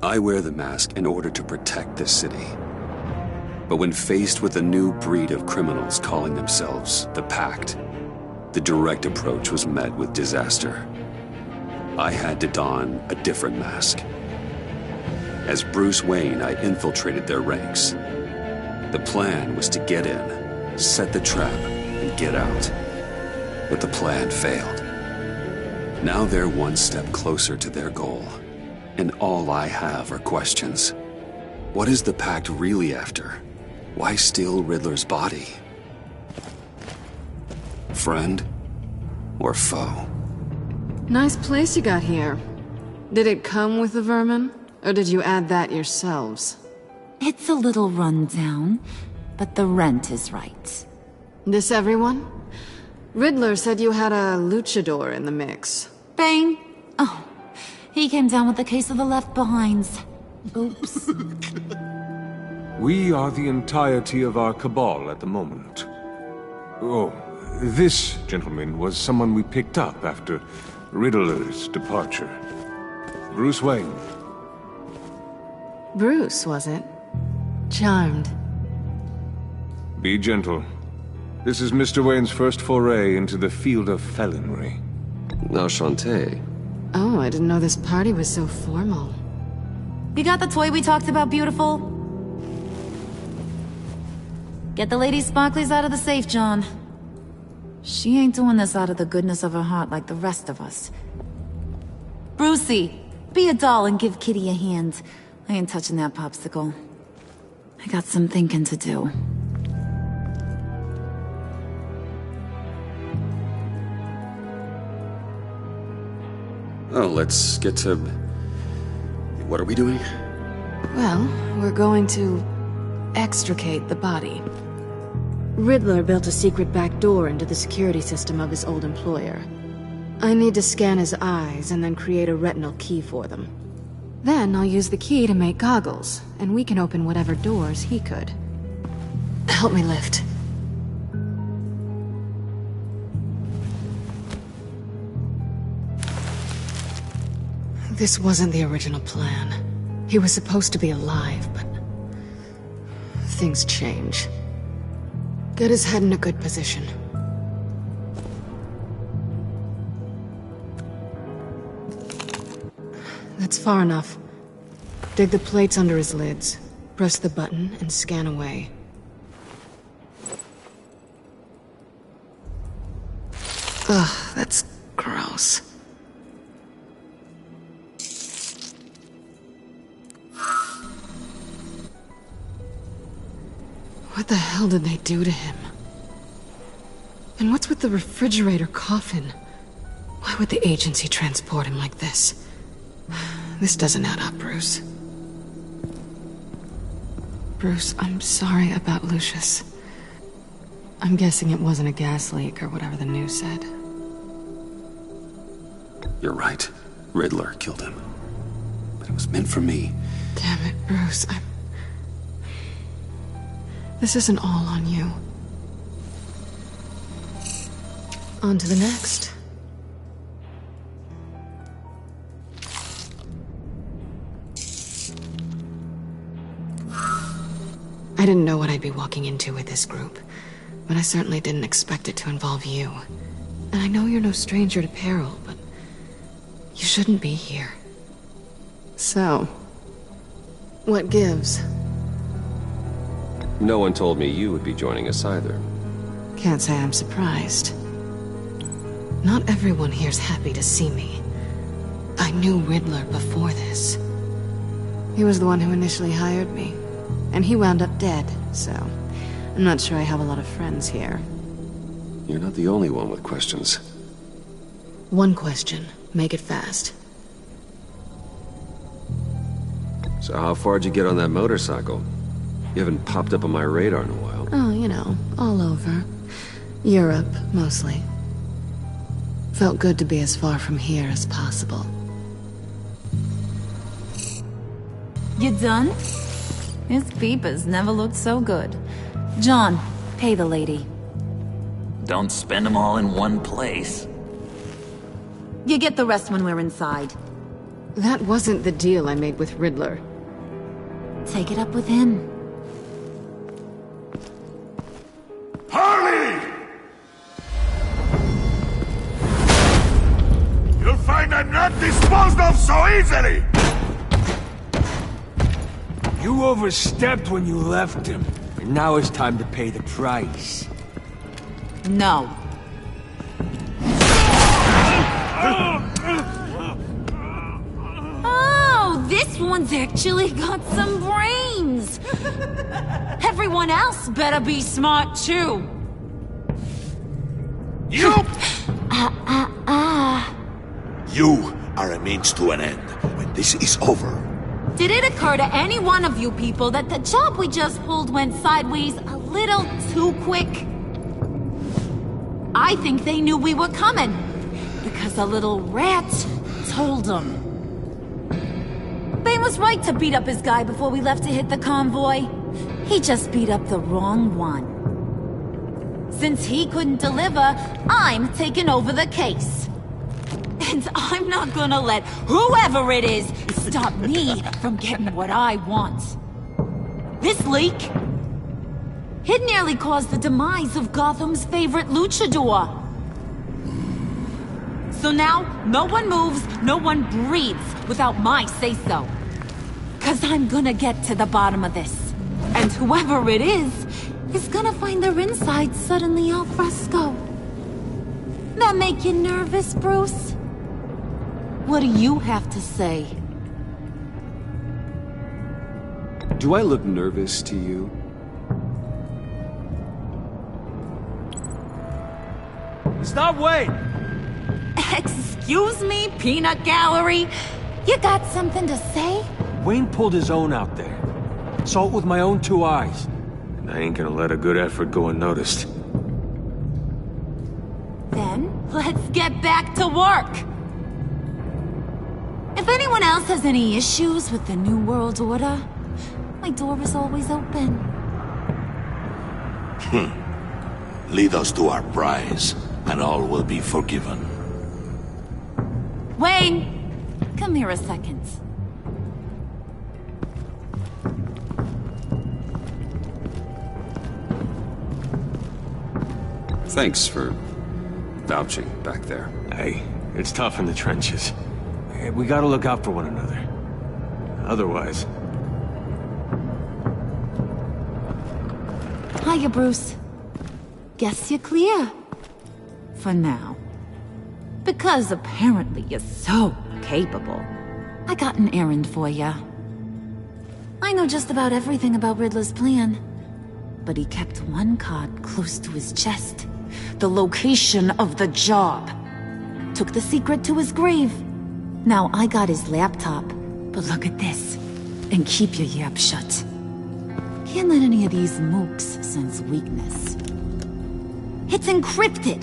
I wear the mask in order to protect this city. But when faced with a new breed of criminals calling themselves the Pact, the direct approach was met with disaster. I had to don a different mask. As Bruce Wayne, I infiltrated their ranks. The plan was to get in, set the trap, and get out. But the plan failed. Now they're one step closer to their goal, and all I have are questions. What is the Pact really after? Why steal Riddler's body? Friend or foe? Nice place you got here. Did it come with the vermin, or did you add that yourselves? It's a little run down, but the rent is right. This everyone? Riddler said you had a luchador in the mix. Bane? Oh, he came down with a case of the left behinds. Oops. We are the entirety of our cabal at the moment. Oh, this gentleman was someone we picked up after Riddler's departure. Bruce Wayne. Bruce, was it? Charmed. Be gentle. This is Mr. Wayne's first foray into the field of felonry. Enchanté. Oh, I didn't know this party was so formal. You got the toy we talked about, beautiful? Get the lady sparklies out of the safe, John. She ain't doing this out of the goodness of her heart like the rest of us. Brucey, be a doll and give Kitty a hand. I ain't touching that popsicle. I got some thinking to do. Oh, let's get to... What are we doing? Well, we're going to extricate the body. Riddler built a secret back door into the security system of his old employer. I need to scan his eyes and then create a retinal key for them. Then I'll use the key to make goggles, and we can open whatever doors he could. Help me lift. This wasn't the original plan. He was supposed to be alive, but... things change. Get his head in a good position. That's far enough. Dig the plates under his lids. Press the button and scan away. Ugh, that's gross. What the hell did they do to him? And what's with the refrigerator coffin? Why would the agency transport him like this? This doesn't add up, Bruce. Bruce, I'm sorry about Lucius. I'm guessing it wasn't a gas leak or whatever the news said. You're right. Riddler killed him. But it was meant for me. Damn it, Bruce, This isn't all on you. On to the next. I didn't know what I'd be walking into with this group, but I certainly didn't expect it to involve you. And I know you're no stranger to peril, but you shouldn't be here. So, what gives? No one told me you would be joining us either. Can't say I'm surprised. Not everyone here's happy to see me. I knew Riddler before this. He was the one who initially hired me. And he wound up dead, so... I'm not sure I have a lot of friends here. You're not the only one with questions. One question. Make it fast. So how far'd you get on that motorcycle? You haven't popped up on my radar in a while. Oh, you know, all over. Europe, mostly. Felt good to be as far from here as possible. You done? His peepers never looked so good. John, pay the lady. Don't spend them all in one place. You get the rest when we're inside. That wasn't the deal I made with Riddler. Take it up with him. Harley! You'll find I'm not disposed of so easily! You overstepped when you left him, and now it's time to pay the price. No. Oh, this one's actually got some brains! Everyone else better be smart too! You! You are a means to an end. When this is over, Did it occur to any one of you people that the job we just pulled went sideways a little too quick? I think they knew we were coming, because a little rat told them. Bane was right to beat up his guy before we left to hit the convoy. He just beat up the wrong one. Since he couldn't deliver, I'm taking over the case. And I'm not gonna let whoever it is stop me from getting what I want. This leak, it nearly caused the demise of Gotham's favorite luchador. So now, no one moves, no one breathes without my say-so. 'Cause I'm gonna get to the bottom of this. And whoever it is gonna find their insides suddenly al fresco. That make you nervous, Bruce? What do you have to say? Do I look nervous to you? Stop, Wayne! Excuse me, peanut gallery? You got something to say? Wayne pulled his own out there. Saw it with my own 2 eyes. And I ain't gonna let a good effort go unnoticed. Then, let's get back to work! If anyone else has any issues with the New World Order, my door is always open. lead us to our prize, and all will be forgiven. Wayne! Come here a second. Thanks for vouching back there. Hey, it's tough in the trenches. We gotta look out for one another. Otherwise... Hiya, Bruce. Guess you're clear. For now. Because apparently you're so capable. I got an errand for ya. I know just about everything about Riddler's plan. But he kept one card close to his chest. The location of the job. Took the secret to his grave. Now I got his laptop. But look at this. And keep your yap shut. Can't let any of these mooks sense weakness. It's encrypted!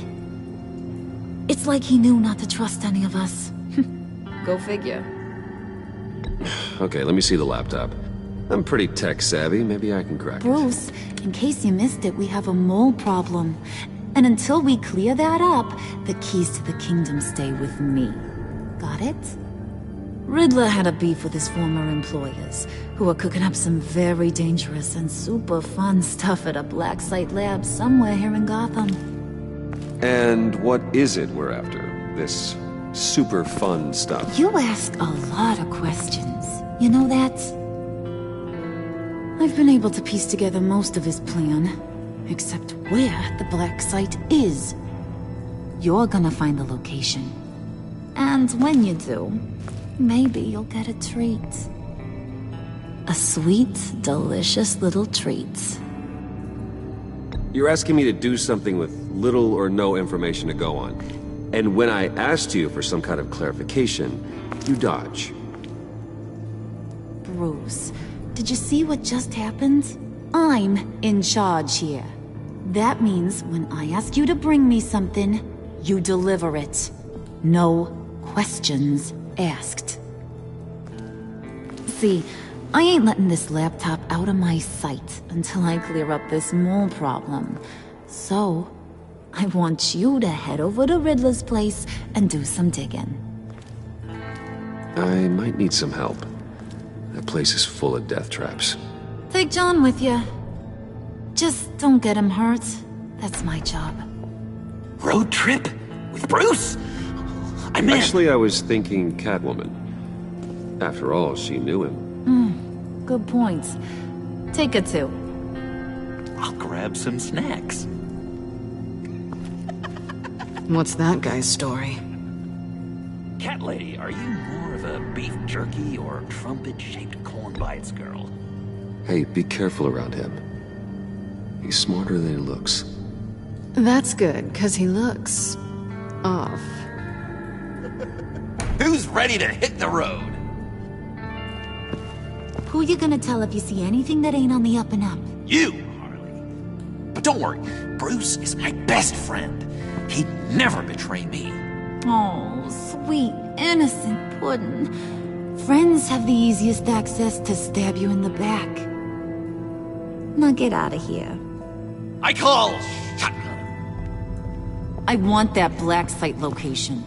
It's like he knew not to trust any of us. Go figure. Okay, let me see the laptop. I'm pretty tech-savvy, maybe I can crack it. Bruce, in case you missed it, we have a mole problem. And until we clear that up, the keys to the kingdom stay with me. Got it? Riddler had a beef with his former employers, who are cooking up some very dangerous and super fun stuff at a black site lab somewhere here in Gotham. And what is it we're after? This super fun stuff? You ask a lot of questions. You know that? I've been able to piece together most of his plan, except where the black site is. You're gonna find the location. And when you do, maybe you'll get a treat. A sweet, delicious little treat. You're asking me to do something with little or no information to go on. And when I asked you for some kind of clarification, you dodge. Bruce, did you see what just happened? I'm in charge here. That means when I ask you to bring me something, you deliver it. No questions asked. See, I ain't letting this laptop out of my sight until I clear up this mole problem. So, I want you to head over to Riddler's place and do some digging. I might need some help. That place is full of death traps. Take John with you. Just don't get him hurt. That's my job. Road trip? With Bruce? I'm in. Actually, I was thinking Catwoman. After all, she knew him. Good points. Take it too. I'll grab some snacks. What's that guy's story? Cat lady, are you more of a beef jerky or trumpet-shaped corn bites girl? Hey, be careful around him. He's smarter than he looks. That's good, 'cause he looks... off. Who's ready to hit the road? Who you gonna tell if you see anything that ain't on the up and up? You, Harley. But don't worry, Bruce is my best friend. He'd never betray me. Oh, sweet, innocent puddin'. Friends have the easiest access to stab you in the back. Now get out of here. I call shotgun. I want that black site location.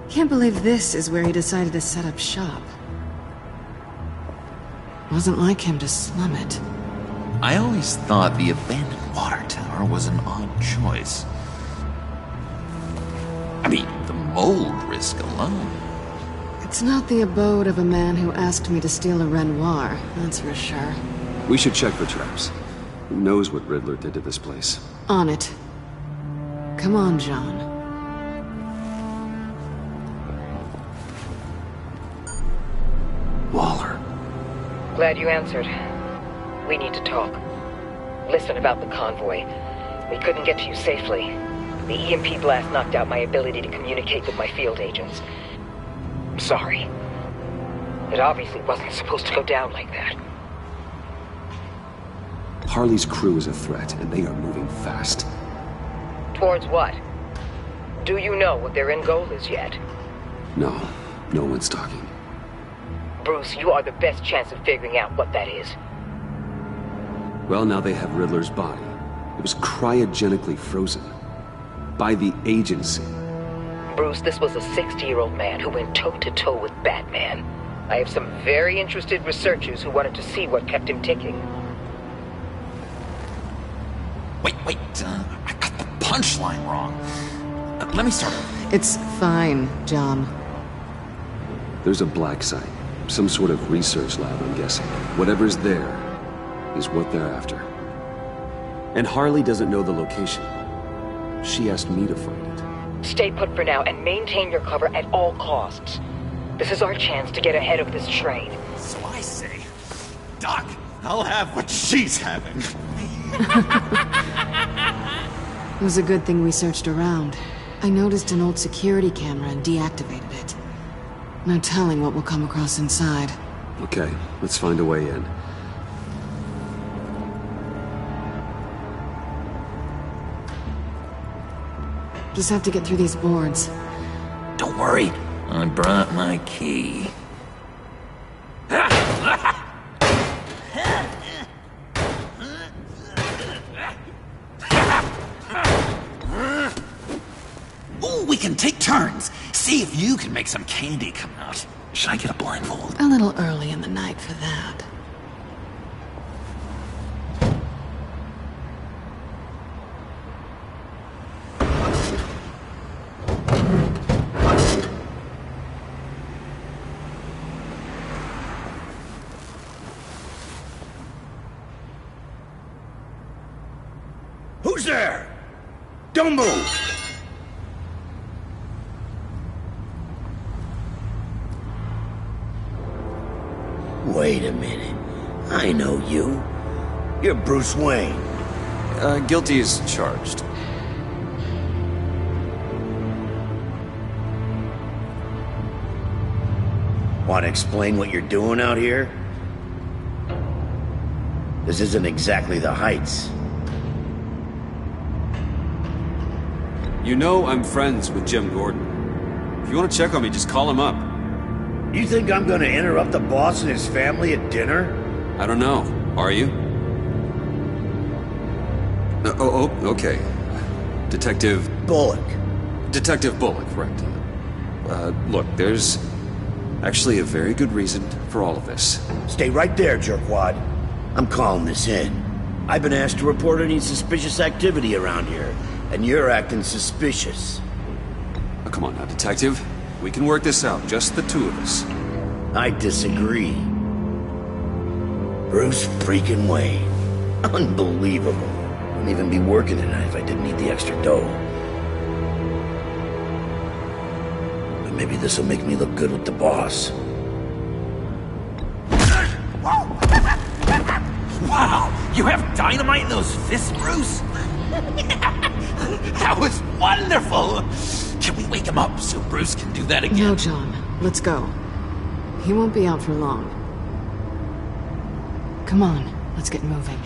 Can't believe this is where he decided to set up shop. Wasn't like him to slum it. I always thought the abandoned water tower was an odd choice. I mean, the mold risk alone. It's not the abode of a man who asked me to steal a Renoir, that's for sure. We should check for traps. Who knows what Riddler did to this place? On it. Come on, John. Waller. Glad you answered. We need to talk. Listen about the convoy. We couldn't get to you safely. The EMP blast knocked out my ability to communicate with my field agents. I'm sorry. It obviously wasn't supposed to go down like that. Harley's crew is a threat, and they are moving fast. Towards what? Do you know what their end goal is yet? No, no one's talking. Bruce, you are the best chance of figuring out what that is. Well, now they have Riddler's body. It was cryogenically frozen. By the agency. Bruce, this was a 60-year-old man who went toe-to-toe with Batman. I have some very interested researchers who wanted to see what kept him ticking. Wait, I got the punchline wrong. Let me start over. It's fine, John. There's a black site. Some sort of research lab, I'm guessing. Whatever's there is what they're after. And Harley doesn't know the location. She asked me to find it. Stay put for now and maintain your cover at all costs. This is our chance to get ahead of this train. So I say, Doc, I'll have what she's having. It was a good thing we searched around. I noticed an old security camera and deactivated it. No telling what we'll come across inside. Okay, let's find a way in. Just have to get through these boards. Don't worry, I brought my key. Ooh, we can take turns. See if you can make some candy come out. Should I get a blindfold? A little early in the night for that. Who's there? Don't move! Wait a minute. I know you. You're Bruce Wayne. Guilty as charged. Want to explain what you're doing out here? This isn't exactly the Heights. You know I'm friends with Jim Gordon. If you want to check on me, just call him up. You think I'm gonna interrupt the boss and his family at dinner? I don't know. Are you? Okay. Detective... Bullock. Detective Bullock, right. Look, there's actually a very good reason for all of this. Stay right there, jerkwad. I'm calling this in. I've been asked to report any suspicious activity around here, and you're acting suspicious. Oh, come on now, Detective. We can work this out, just the two of us. I disagree. Bruce freaking Wayne. Unbelievable. Wouldn't even be working tonight if I didn't need the extra dough. But maybe this'll make me look good with the boss. Wow! You have dynamite in those fists, Bruce? That was wonderful! Can we wake him up so Bruce can do that again? No, John. Let's go. He won't be out for long. Come on, let's get moving.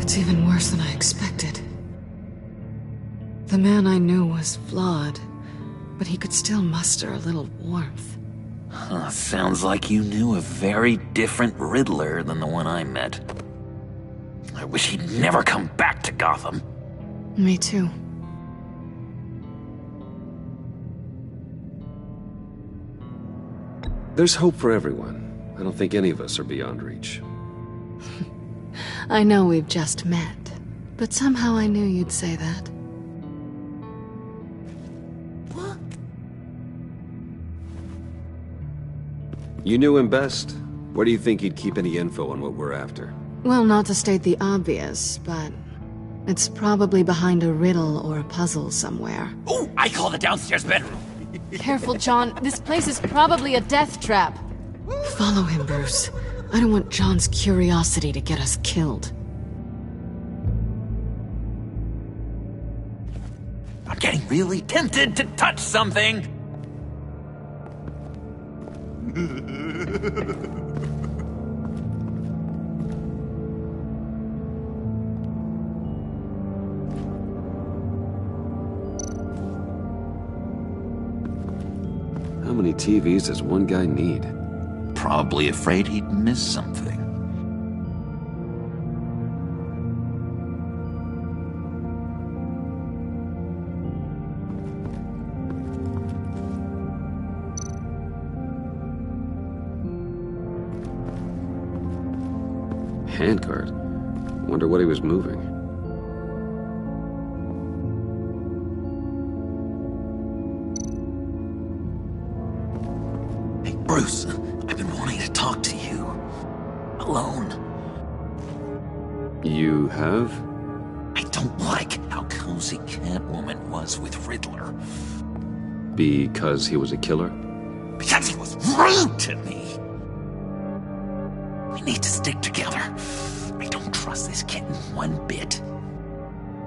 It's even worse than I expected. The man I knew was flawed, but he could still muster a little warmth. Sounds like you knew a very different Riddler than the one I met. I wish he'd never come back to Gotham. Me too. There's hope for everyone. I don't think any of us are beyond reach. I know we've just met, but somehow I knew you'd say that. What? You knew him best. Where do you think he'd keep any info on what we're after? Well, not to state the obvious, but it's probably behind a riddle or a puzzle somewhere. Oh, I call the downstairs bedroom. Careful, John. This place is probably a death trap. Follow him, Bruce. I don't want John's curiosity to get us killed. I'm getting really tempted to touch something. How many TVs does one guy need? Probably afraid he'd miss something. Handcart. Wonder what he was moving. Hey, Bruce, I've been wanting to talk to you. Alone. You have? I don't like how cozy Catwoman was with Riddler. Because he was a killer? Because he was rude to me. We need to stick together. I don't trust this kitten one bit.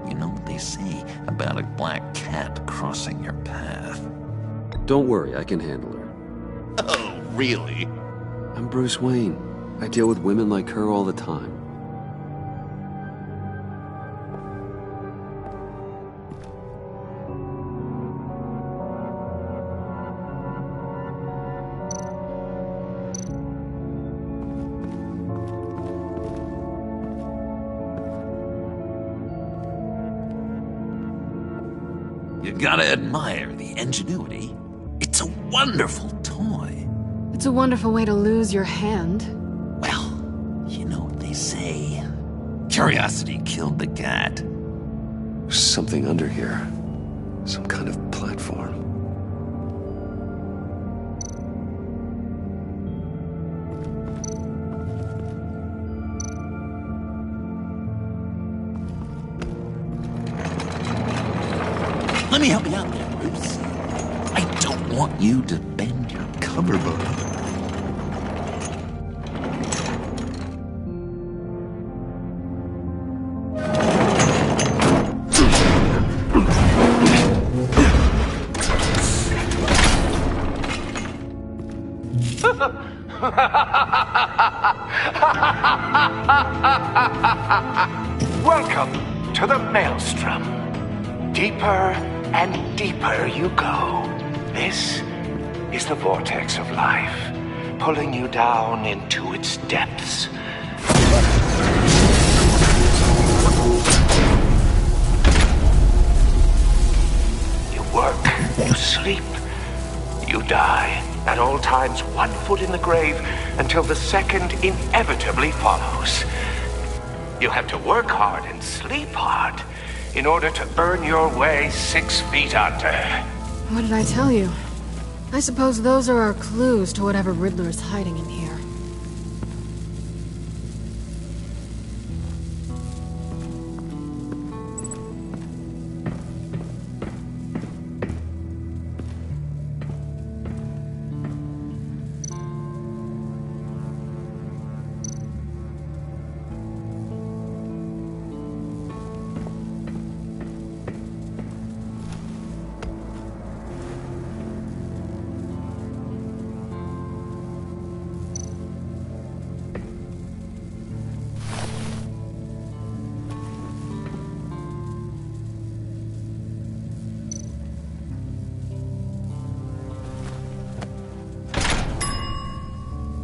You know what they say about a black cat crossing your path? Don't worry, I can handle her. Oh, really? I'm Bruce Wayne. I deal with women like her all the time. You gotta admire the ingenuity. It's a wonderful toy. It's a wonderful way to lose your hand. Well, you know what they say. Curiosity killed the cat. There's something under here. Some kind of platform. Let me help you out there, Bruce. I don't want you to bend your cover button. Welcome to the Maelstrom. Deeper and deeper you go. This is the vortex of life, pulling you down into its depths. You work, you sleep, you die. At all times, 1 foot in the grave until the second inevitably follows. You have to work hard and sleep hard in order to earn your way 6 feet under. What did I tell you? I suppose those are our clues to whatever Riddler is hiding in here.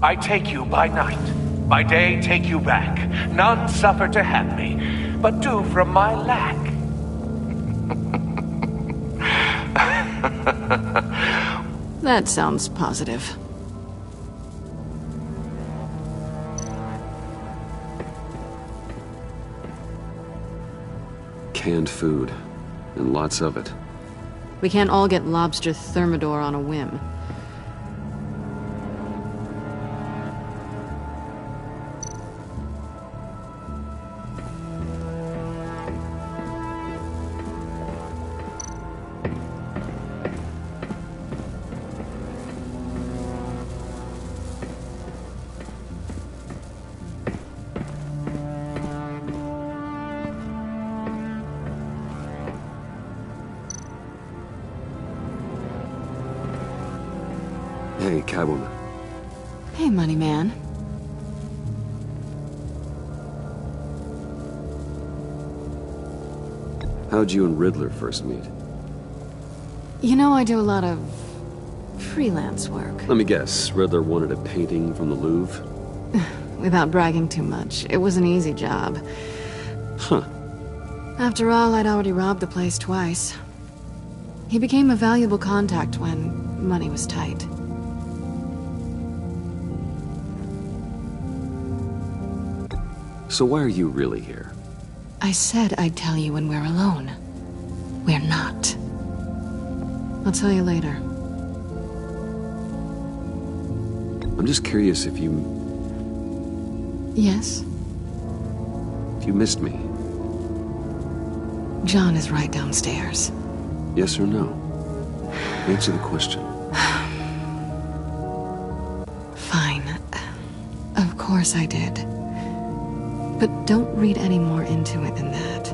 I take you by night, by day take you back. None suffer to have me, but do from my lack. That sounds positive. Canned food, and lots of it. We can't all get lobster thermidor on a whim. Hey, Catwoman. Hey, Money Man. How'd you and Riddler first meet? You know, I do a lot of freelance work. Let me guess, Riddler wanted a painting from the Louvre? Without bragging too much, it was an easy job. Huh. After all, I'd already robbed the place twice. He became a valuable contact when money was tight. So why are you really here? I said I'd tell you when we're alone. We're not. I'll tell you later. I'm just curious if you Yes? missed me. John is right downstairs. Yes or no? Answer the question. Fine. Of course I did. But don't read any more into it than that.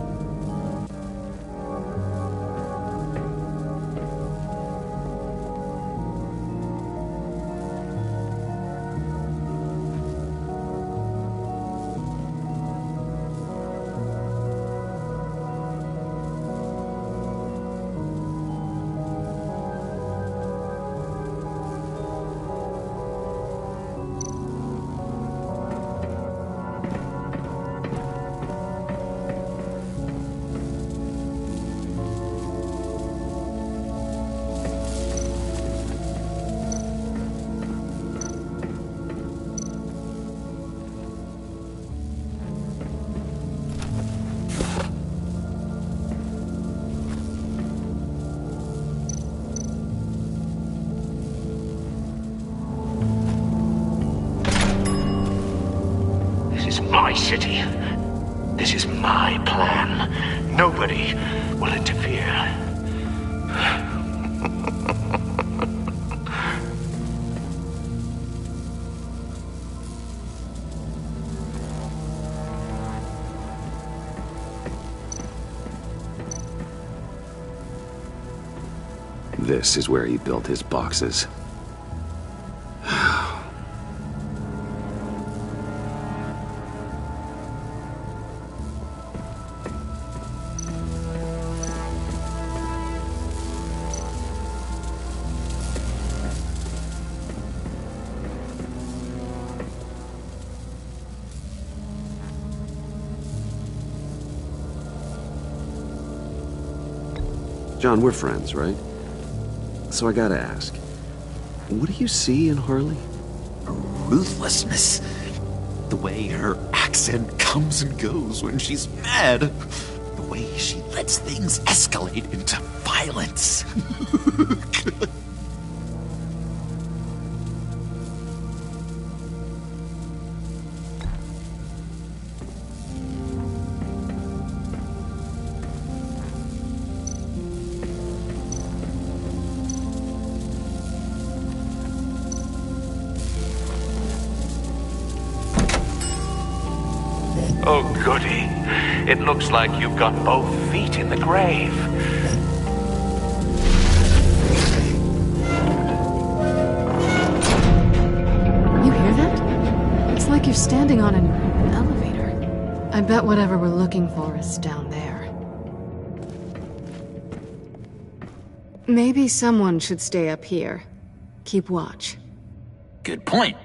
This is my city. This is my plan. Nobody will interfere. This is where he built his boxes. John, we're friends, right? So I gotta ask, what do you see in Harley? Ruthlessness. The way her accent comes and goes when she's mad. The way she lets things escalate into violence. Oh, goody. It looks like you've got both feet in the grave. You hear that? It's like you're standing on an elevator. I bet whatever we're looking for is down there. Maybe someone should stay up here. Keep watch. Good point.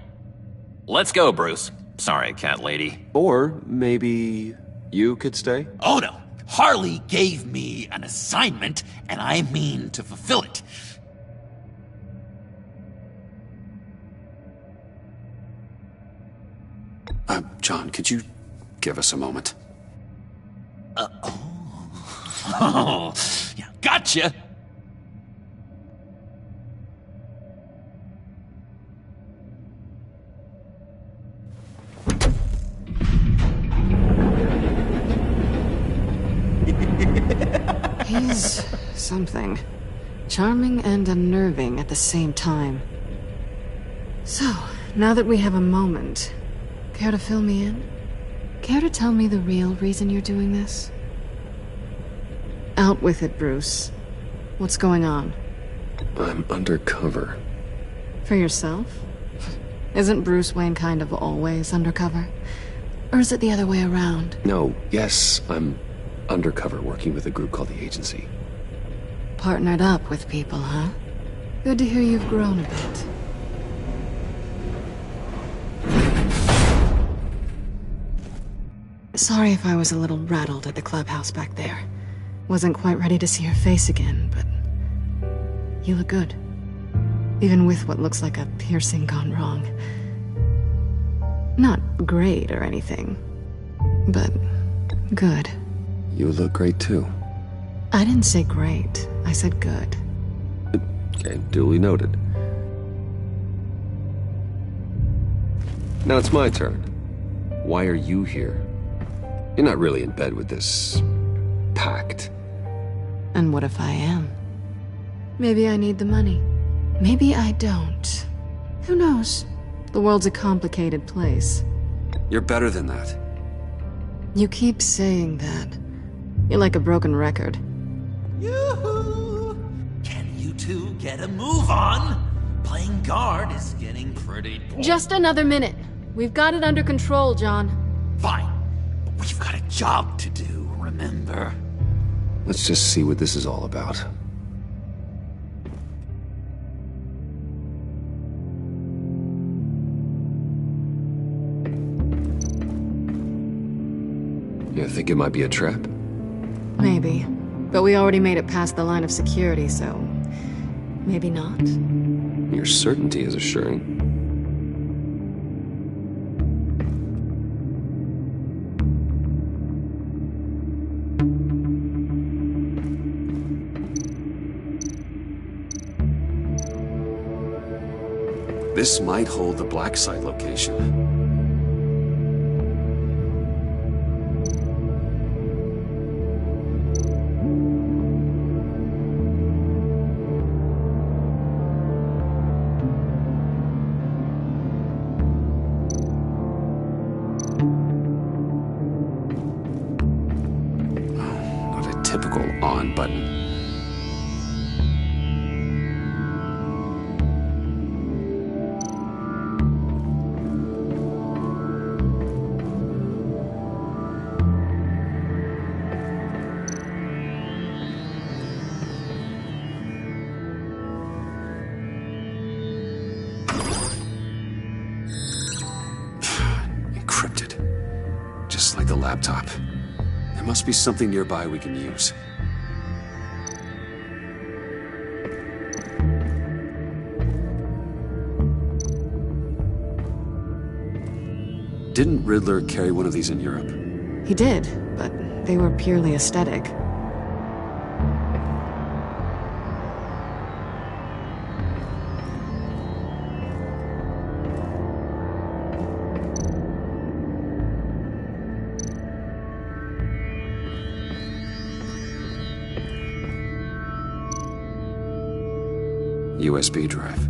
Let's go, Bruce. Sorry, cat lady. Or maybe you could stay? Oh no! Harley gave me an assignment, and I mean to fulfill it. John, could you give us a moment? Oh, yeah, gotcha! He's something. Charming and unnerving at the same time. So, now that we have a moment, care to fill me in? Care to tell me the real reason you're doing this? Out with it, Bruce. What's going on? I'm undercover. For yourself? Isn't Bruce Wayne kind of always undercover? Or is it the other way around? No, yes, I'm undercover working with a group called the Agency. Partnered up with people, huh? Good to hear you've grown a bit. Sorry if I was a little rattled at the clubhouse back there. Wasn't quite ready to see your face again, but you look good. Even with what looks like a piercing gone wrong. Not great or anything, but good. You look great too. I didn't say great. I said good. Okay, duly noted. Now it's my turn. Why are you here? You're not really in bed with this pact. And what if I am? Maybe I need the money. Maybe I don't. Who knows? The world's a complicated place. You're better than that. You keep saying that. You're like a broken record. Yoo-hoo! Can you two get a move on? Playing guard is getting pretty boring. Just another minute. We've got it under control, John. Fine. But we've got a job to do, remember? Let's just see what this is all about. You think it might be a trap? Maybe. But we already made it past the line of security, so... maybe not. Your certainty is assuring. This might hold the black site location. Not a typical on button. Encrypted. Just like the laptop. There must be something nearby we can use. Didn't Riddler carry one of these in Europe? He did, but they were purely aesthetic. USB drive.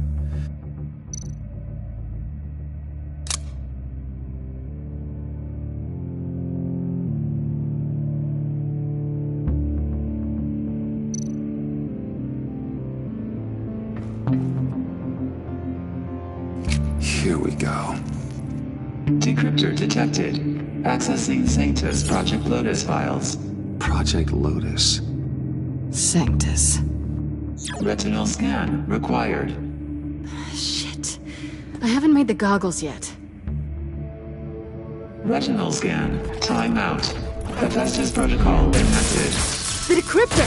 Here we go. Decryptor detected. Accessing Sanctus Project Lotus files. Project Lotus. Sanctus. Retinal scan required. Shit. I haven't made the goggles yet. Retinal scan. Timeout. Hephaestus protocol enacted. The decryptor!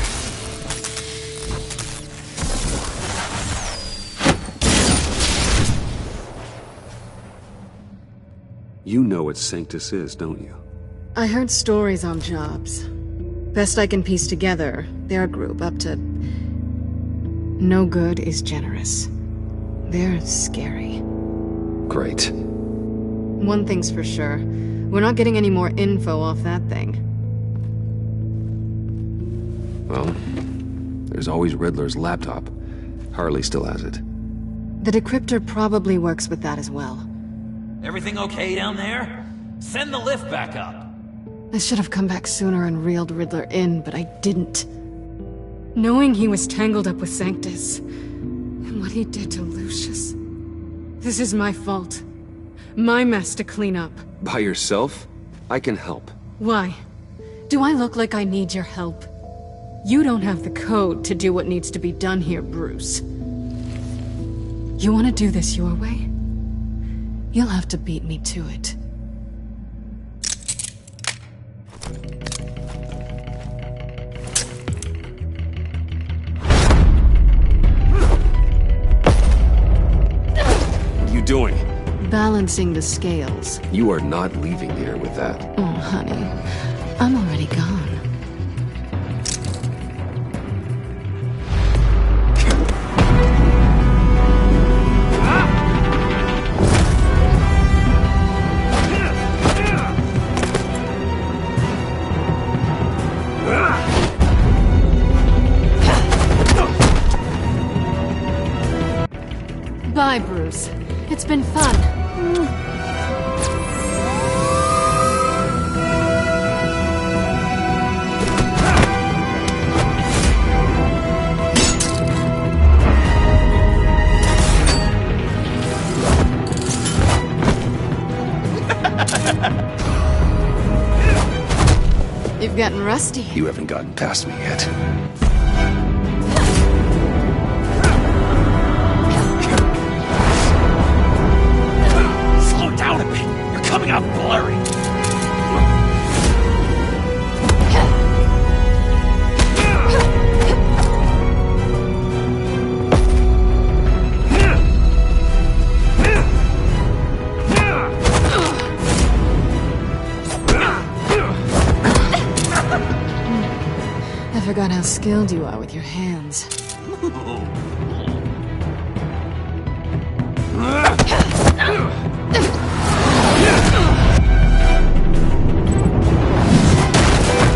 You know what Sanctus is, don't you? I heard stories on jobs. Best I can piece together, they're a group up to... No good is generous. They're scary. Great. One thing's for sure. We're not getting any more info off that thing. Well, there's always Riddler's laptop. Harley still has it. The decryptor probably works with that as well. Everything okay down there? Send the lift back up. I should have come back sooner and reeled Riddler in, but I didn't. Knowing he was tangled up with Sanctus, and what he did to Lucius. This is my fault. My mess to clean up. By yourself? I can help. Why? Do I look like I need your help? You don't have the code to do what needs to be done here, Bruce. You want to do this your way? You'll have to beat me to it. What are you doing? Balancing the scales. You are not leaving here with that. Oh, honey. I'm already gone. Bye, Bruce. It's been fun. You've gotten rusty. You haven't gotten past me yet. Slow down a bit. You're coming out blurry. I forgot how skilled you are with your hands.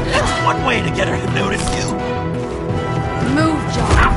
That's one way to get her to notice you. Move, John.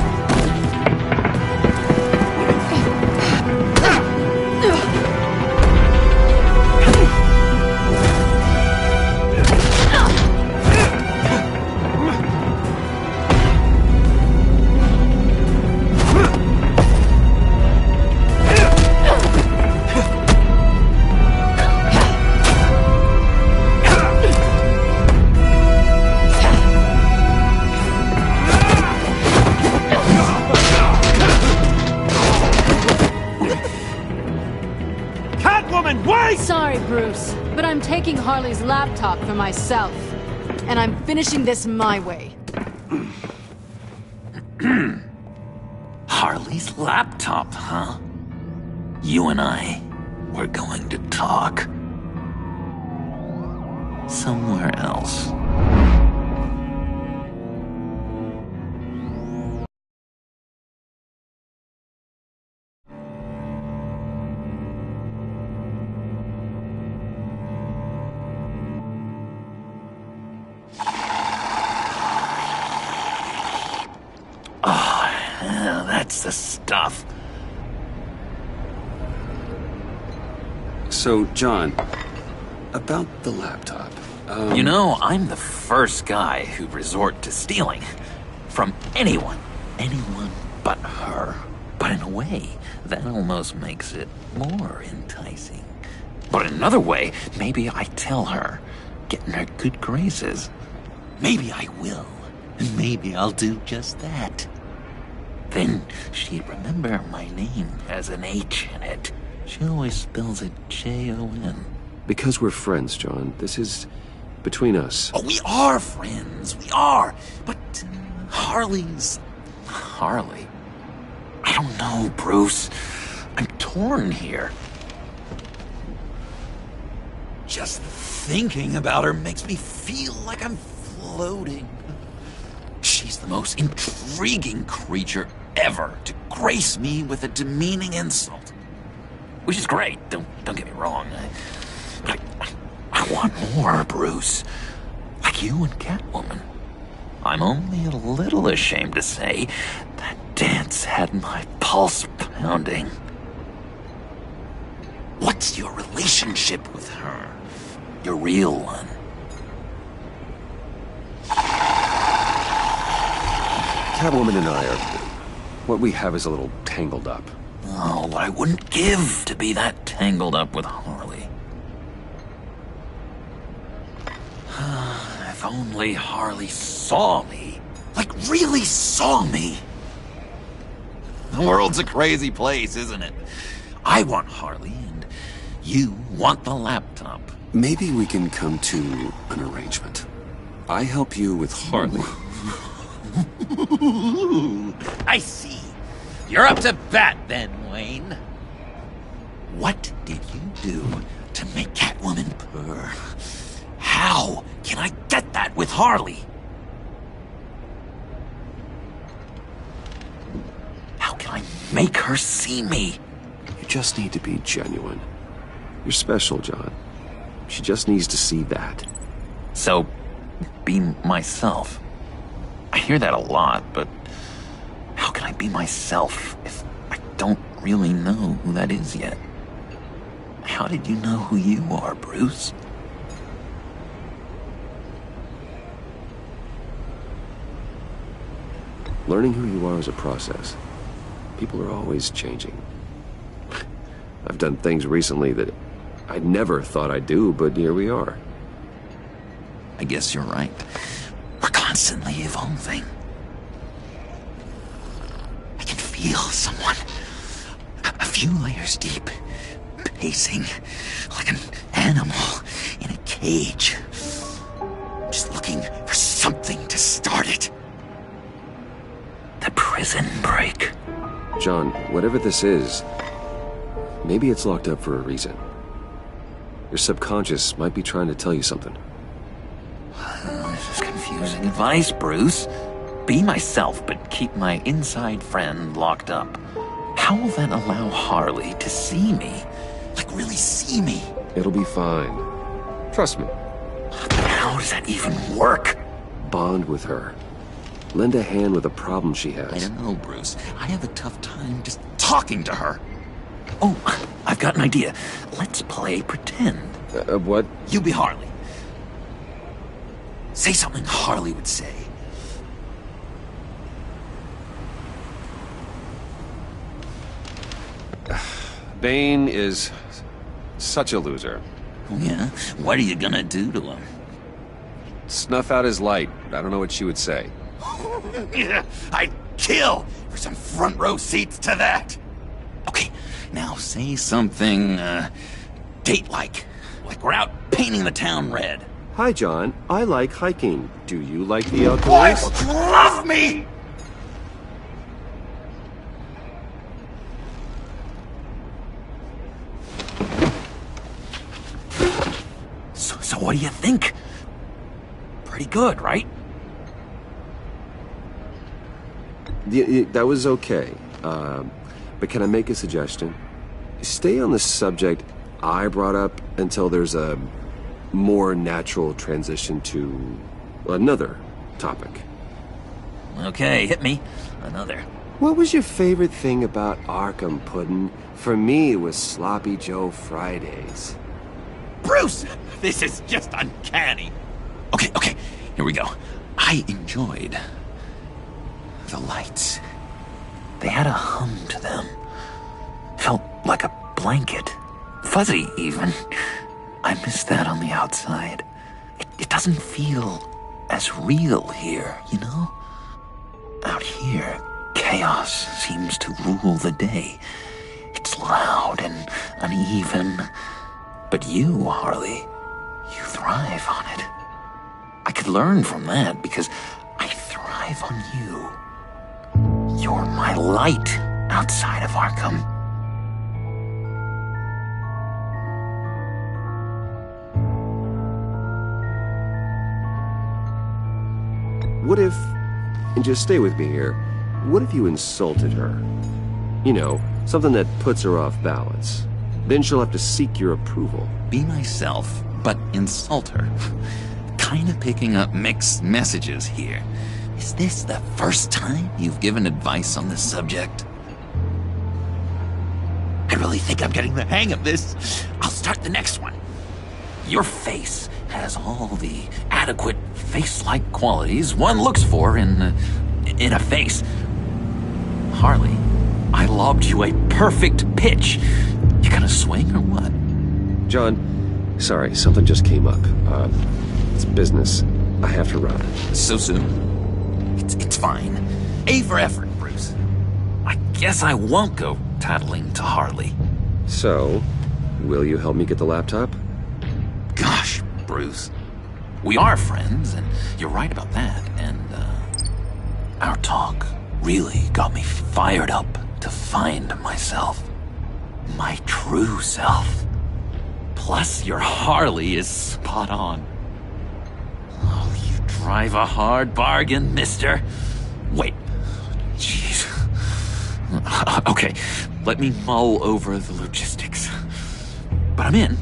taking Harley's laptop for myself. And I'm finishing this my way. Harley's laptop, huh? You and I, we're going to talk. Somewhere else. That's the stuff. So, John, about the laptop. You know, I'm the first guy who'd resort to stealing. From anyone. Anyone but her. But in a way, that almost makes it more enticing. But in another way, maybe I tell her, get in her good graces. Maybe I will. And maybe I'll do just that. Then she'd remember my name has an H in it. She always spells it Jon. Because we're friends, John. This is between us. Oh, we are friends. We are. But Harley's... Harley? I don't know, Bruce. I'm torn here. Just thinking about her makes me feel like I'm floating. She's the most intriguing creature ever to grace me with a demeaning insult. Which is great, don't get me wrong. But I want more, Bruce. Like you and Catwoman. I'm only a little ashamed to say that dance had my pulse pounding. What's your relationship with her? Your real one? Catwoman and I are... What we have is a little tangled up. Oh, what I wouldn't give to be that tangled up with Harley. If only Harley saw me. Like, really saw me. The world's a crazy place, isn't it? I want Harley, and you want the laptop. Maybe we can come to an arrangement. I help you with Harley. I see. You're up to bat then, Wayne. What did you do to make Catwoman purr? How can I get that with Harley? How can I make her see me? You just need to be genuine. You're special, John. She just needs to see that. So, be myself. I hear that a lot, but how can I be myself if I don't really know who that is yet? How did you know who you are, Bruce? Learning who you are is a process. People are always changing. I've done things recently that I never thought I'd do, but here we are. I guess you're right. We're constantly evolving. I can feel someone a few layers deep, pacing like an animal in a cage, just looking for something to start it. The prison break. John, whatever this is, maybe it's locked up for a reason. Your subconscious might be trying to tell you something. This is confusing advice, Bruce. Be myself, but keep my inside friend locked up. How will that allow Harley to see me? Like, really see me? It'll be fine. Trust me. How does that even work? Bond with her. Lend a hand with a problem she has. I don't know, Bruce. I have a tough time just talking to her. Oh, I've got an idea. Let's play pretend. What? You be Harley. Say something Harley would say. Bane is such a loser. Yeah? What are you gonna do to him? Snuff out his light. I don't know what she would say. Yeah, I'd kill for some front row seats to that. Okay, now say something, date-like. Like we're out painting the town red. Hi, John. I like hiking. Do you like the outdoors? Boys, love me! So what do you think? Pretty good, right? That was okay. But can I make a suggestion? Stay on the subject I brought up until there's a more natural transition to another topic. Okay, hit me. Another. What was your favorite thing about Arkham, Puddin'? For me, it was Sloppy Joe Fridays. Bruce! This is just uncanny. Okay, here we go. I enjoyed the lights. They had a hum to them. Felt like a blanket. Fuzzy, even. I miss that on the outside. It doesn't feel as real here, you know? Out here, chaos seems to rule the day. It's loud and uneven. But you, Harley, you thrive on it. I could learn from that because I thrive on you. You're my light outside of Arkham. What if, and just stay with me here, what if you insulted her? You know, something that puts her off balance. Then she'll have to seek your approval. Be myself, but insult her. Kinda picking up mixed messages here. Is this the first time you've given advice on this subject? I really think I'm getting the hang of this. I'll start the next one. Your face has all the adequate face-like qualities one looks for in a face. Harley, I lobbed you a perfect pitch. You gonna swing or what? John, sorry, something just came up. It's business. I have to run. So soon? It's fine. A for effort, Bruce. I guess I won't go tattling to Harley. So, will you help me get the laptop? Gosh, Bruce. We are friends, and you're right about that, and, our talk really got me fired up to find myself. My true self. Plus, your Harley is spot on. Oh, you drive a hard bargain, mister. Wait. Jeez. Okay, let me mull over the logistics. But I'm in.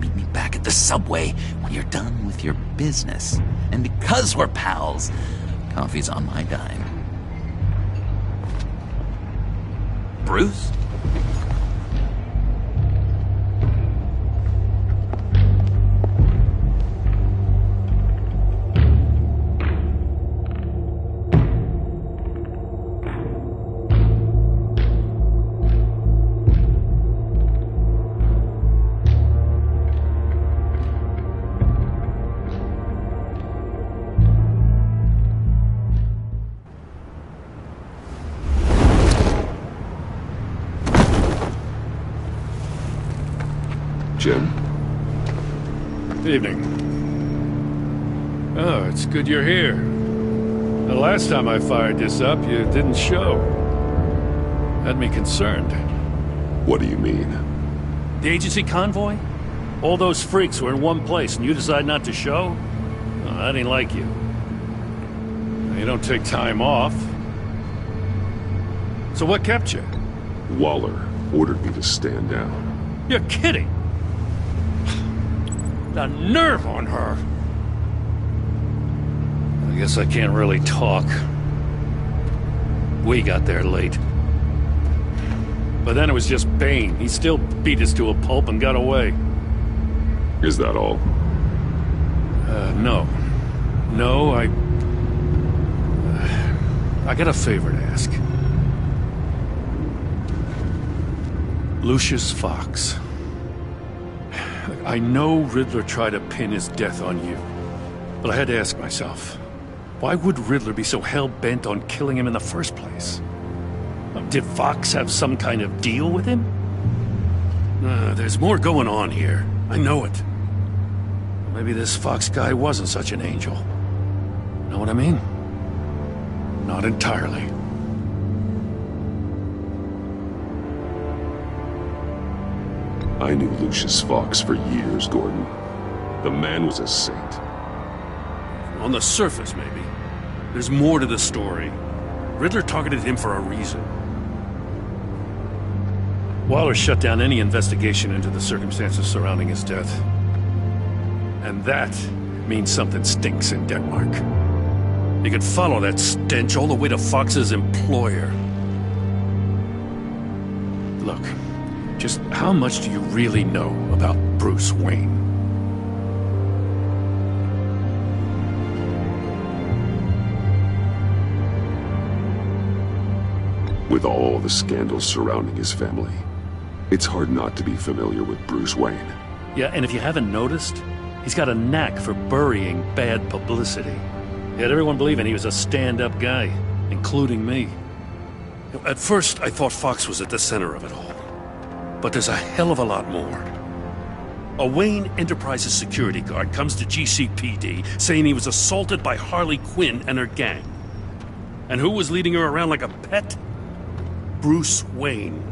Meet me back at the subway when you're done with your business. And because we're pals, coffee's on my dime. Bruce? Jim? Evening. Oh, it's good you're here. The last time I fired this up, you didn't show. Had me concerned. What do you mean? The agency convoy? All those freaks were in one place and you decide not to show? Oh, that ain't like you. You don't take time off. So what kept you? Waller ordered me to stand down. You're kidding! The nerve on her! I guess I can't really talk. We got there late. But then it was just Bane. He still beat us to a pulp and got away. Is that all? No. No, I got a favor to ask. Lucius Fox. I know Riddler tried to pin his death on you, but I had to ask myself, why would Riddler be so hell-bent on killing him in the first place? Did Fox have some kind of deal with him? There's more going on here. I know it. Maybe this Fox guy wasn't such an angel. Know what I mean? Not entirely. I knew Lucius Fox for years, Gordon. The man was a saint. On the surface, maybe. There's more to the story. Riddler targeted him for a reason. Waller shut down any investigation into the circumstances surrounding his death. And that means something stinks in Denmark. You can follow that stench all the way to Fox's employer. Look, just how much do you really know about Bruce Wayne? With all the scandals surrounding his family, it's hard not to be familiar with Bruce Wayne. Yeah, and if you haven't noticed, he's got a knack for burying bad publicity. He had everyone believing he was a stand-up guy, including me. At first, I thought Fox was at the center of it all. But there's a hell of a lot more. A Wayne Enterprises security guard comes to GCPD saying he was assaulted by Harley Quinn and her gang. And who was leading her around like a pet? Bruce Wayne.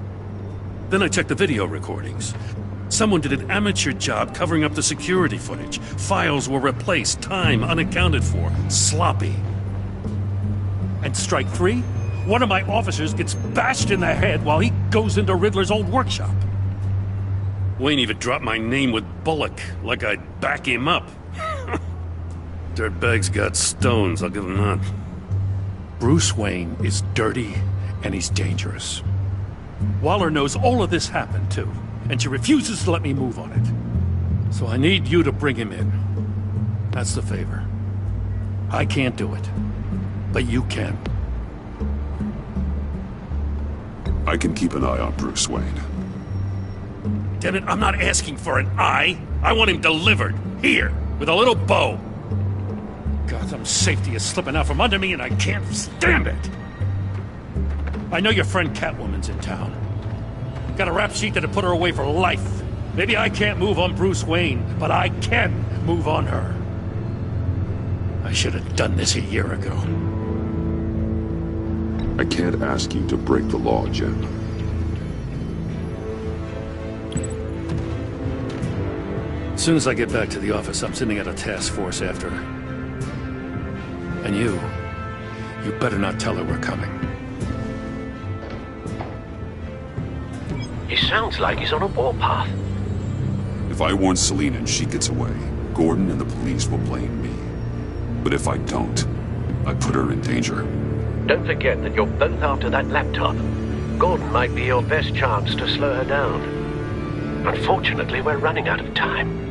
Then I checked the video recordings. Someone did an amateur job covering up the security footage. Files were replaced, time unaccounted for, sloppy. And strike three? One of my officers gets bashed in the head while he goes into Riddler's old workshop. Wayne even dropped my name with Bullock, like I'd back him up. Dirtbag's got stones, I'll give him that. Bruce Wayne is dirty and he's dangerous. Waller knows all of this happened too, and she refuses to let me move on it. So I need you to bring him in. That's the favor. I can't do it, but you can. I can keep an eye on Bruce Wayne. Damn it, I'm not asking for an eye. I want him delivered, here, with a little bow. Gotham safety is slipping out from under me and I can't stand it. I know your friend Catwoman's in town. Got a rap sheet that'd put her away for life. Maybe I can't move on Bruce Wayne, but I can move on her. I should have done this a year ago. I can't ask you to break the law, Jim. As soon as I get back to the office, I'm sending out a task force after her. And you better not tell her we're coming. He sounds like he's on a warpath. If I warn Selina and she gets away, Gordon and the police will blame me. But if I don't, I put her in danger. Don't forget that you're both after that laptop. Gordon might be your best chance to slow her down. Unfortunately, we're running out of time.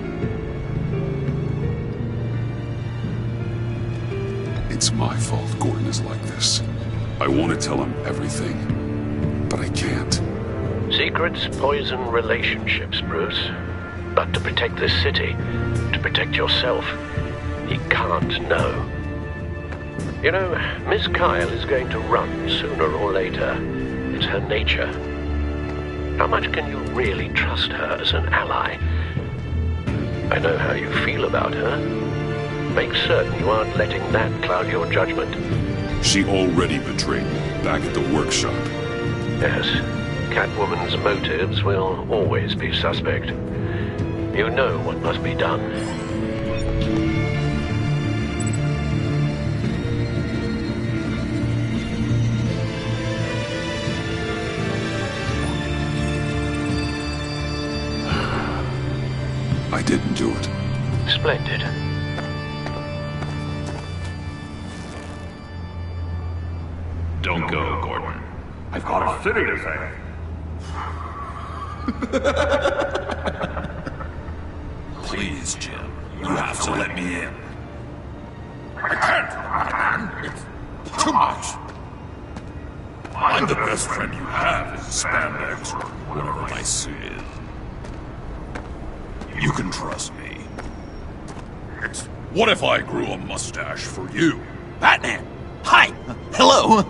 It's my fault Gordon is like this. I want to tell him everything, but I can't. Secrets poison relationships, Bruce. But to protect this city, to protect yourself, he can't know. You know, Miss Kyle is going to run sooner or later. It's her nature. How much can you really trust her as an ally? I know how you feel about her. Make certain you aren't letting that cloud your judgment. She already betrayed me back at the workshop. Yes, Catwoman's motives will always be suspect. You know what must be done. I didn't do it. Splendid. Don't go, Gordon. I've got a city to save. Please, Jim. You have to let me in. I can't, It's too much. I'm the best friend you have in spandex or whatever my suit is. You can trust me. What if I grew a mustache for you? Batman! Hi! Hello!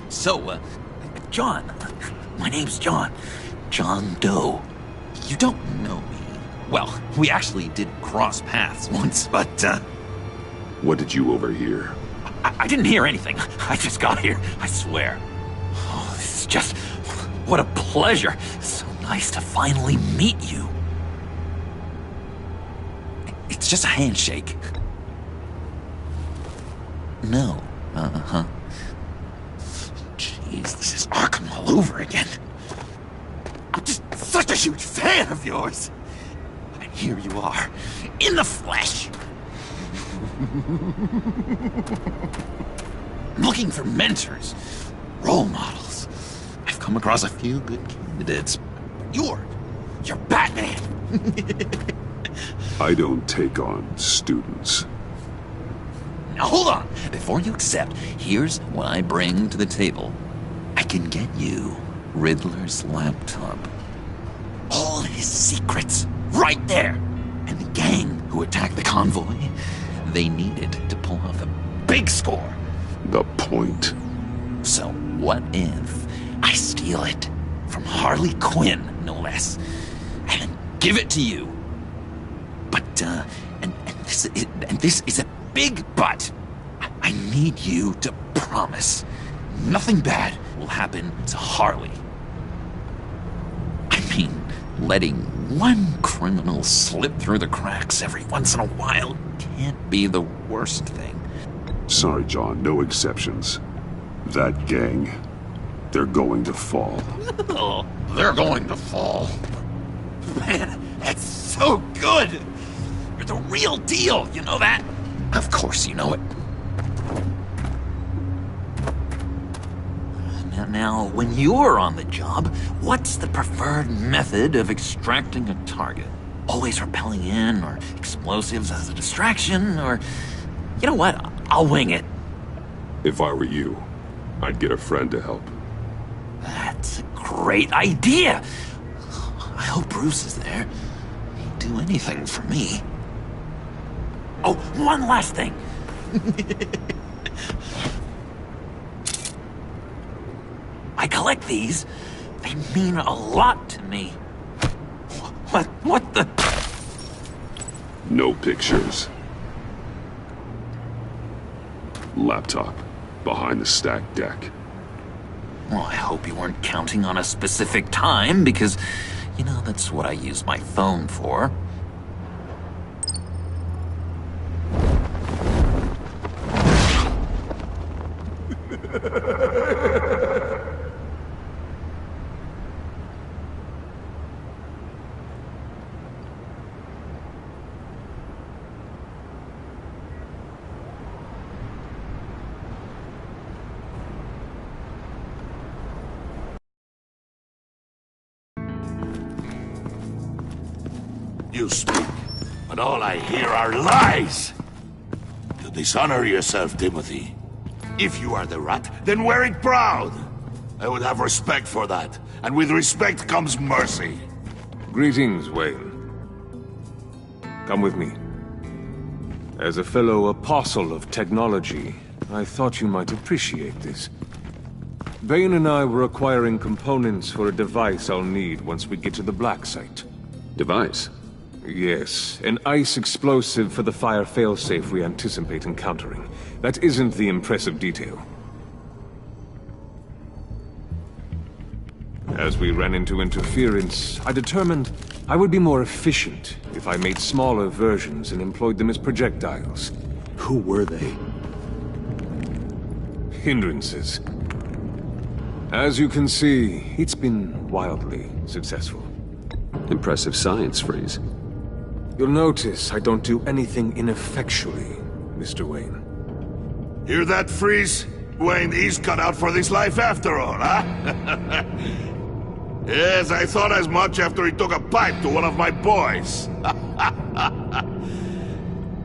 So, John. My name's John. John Doe. You don't know me. Well, we actually did cross paths once, but, What did you overhear? I didn't hear anything. I just got here, I swear. Oh, this is just... what a pleasure. So nice to finally meet you. It's just a handshake. No. Uh-huh. Jeez, this is Arkham all over again. I'm just such a huge fan of yours. And here you are, in the flesh. Looking for mentors, role models. I've come across a few good candidates. You're Batman. I don't take on students. Now hold on. Before you accept, here's what I bring to the table. I can get you Riddler's laptop. All his secrets, right there. And the gang who attacked the convoy, they needed to pull off a big score. The point. So what if I steal it from Harley Quinn, no less, and then give it to you? But, and this is a big but. I need you to promise nothing bad will happen to Harley. I mean, letting one criminal slip through the cracks every once in a while can't be the worst thing. Sorry, John, no exceptions. That gang, they're going to fall. Oh, they're going to fall. Man, that's so good! You're the real deal, you know that? Of course you know it. Now, when you're on the job, what's the preferred method of extracting a target? Always rappelling in, or explosives as a distraction, or... You know what? I'll wing it. If I were you, I'd get a friend to help. That's a great idea! I hope Bruce is there. He'd do anything for me. Oh, one last thing! I collect these. They mean a lot to me. What the... No pictures. Laptop. Behind the stacked deck. Well, I hope you weren't counting on a specific time, because, you know, that's what I use my phone for. You speak, but all I hear are lies! You dishonor yourself, Timothy. If you are the rat, then wear it proud! I would have respect for that, and with respect comes mercy. Greetings, Wayne. Come with me. As a fellow apostle of technology, I thought you might appreciate this. Bane and I were acquiring components for a device I'll need once we get to the Black Site. Device? Yes, an ice explosive for the fire failsafe we anticipate encountering. That isn't the impressive detail. As we ran into interference, I determined I would be more efficient if I made smaller versions and employed them as projectiles. Who were they? Hindrances. As you can see, it's been wildly successful. Impressive science, Freeze. You'll notice I don't do anything ineffectually, Mr. Wayne. Hear that, Freeze? Wayne is cut out for this life after all, huh? Yes, I thought as much after he took a pipe to one of my boys.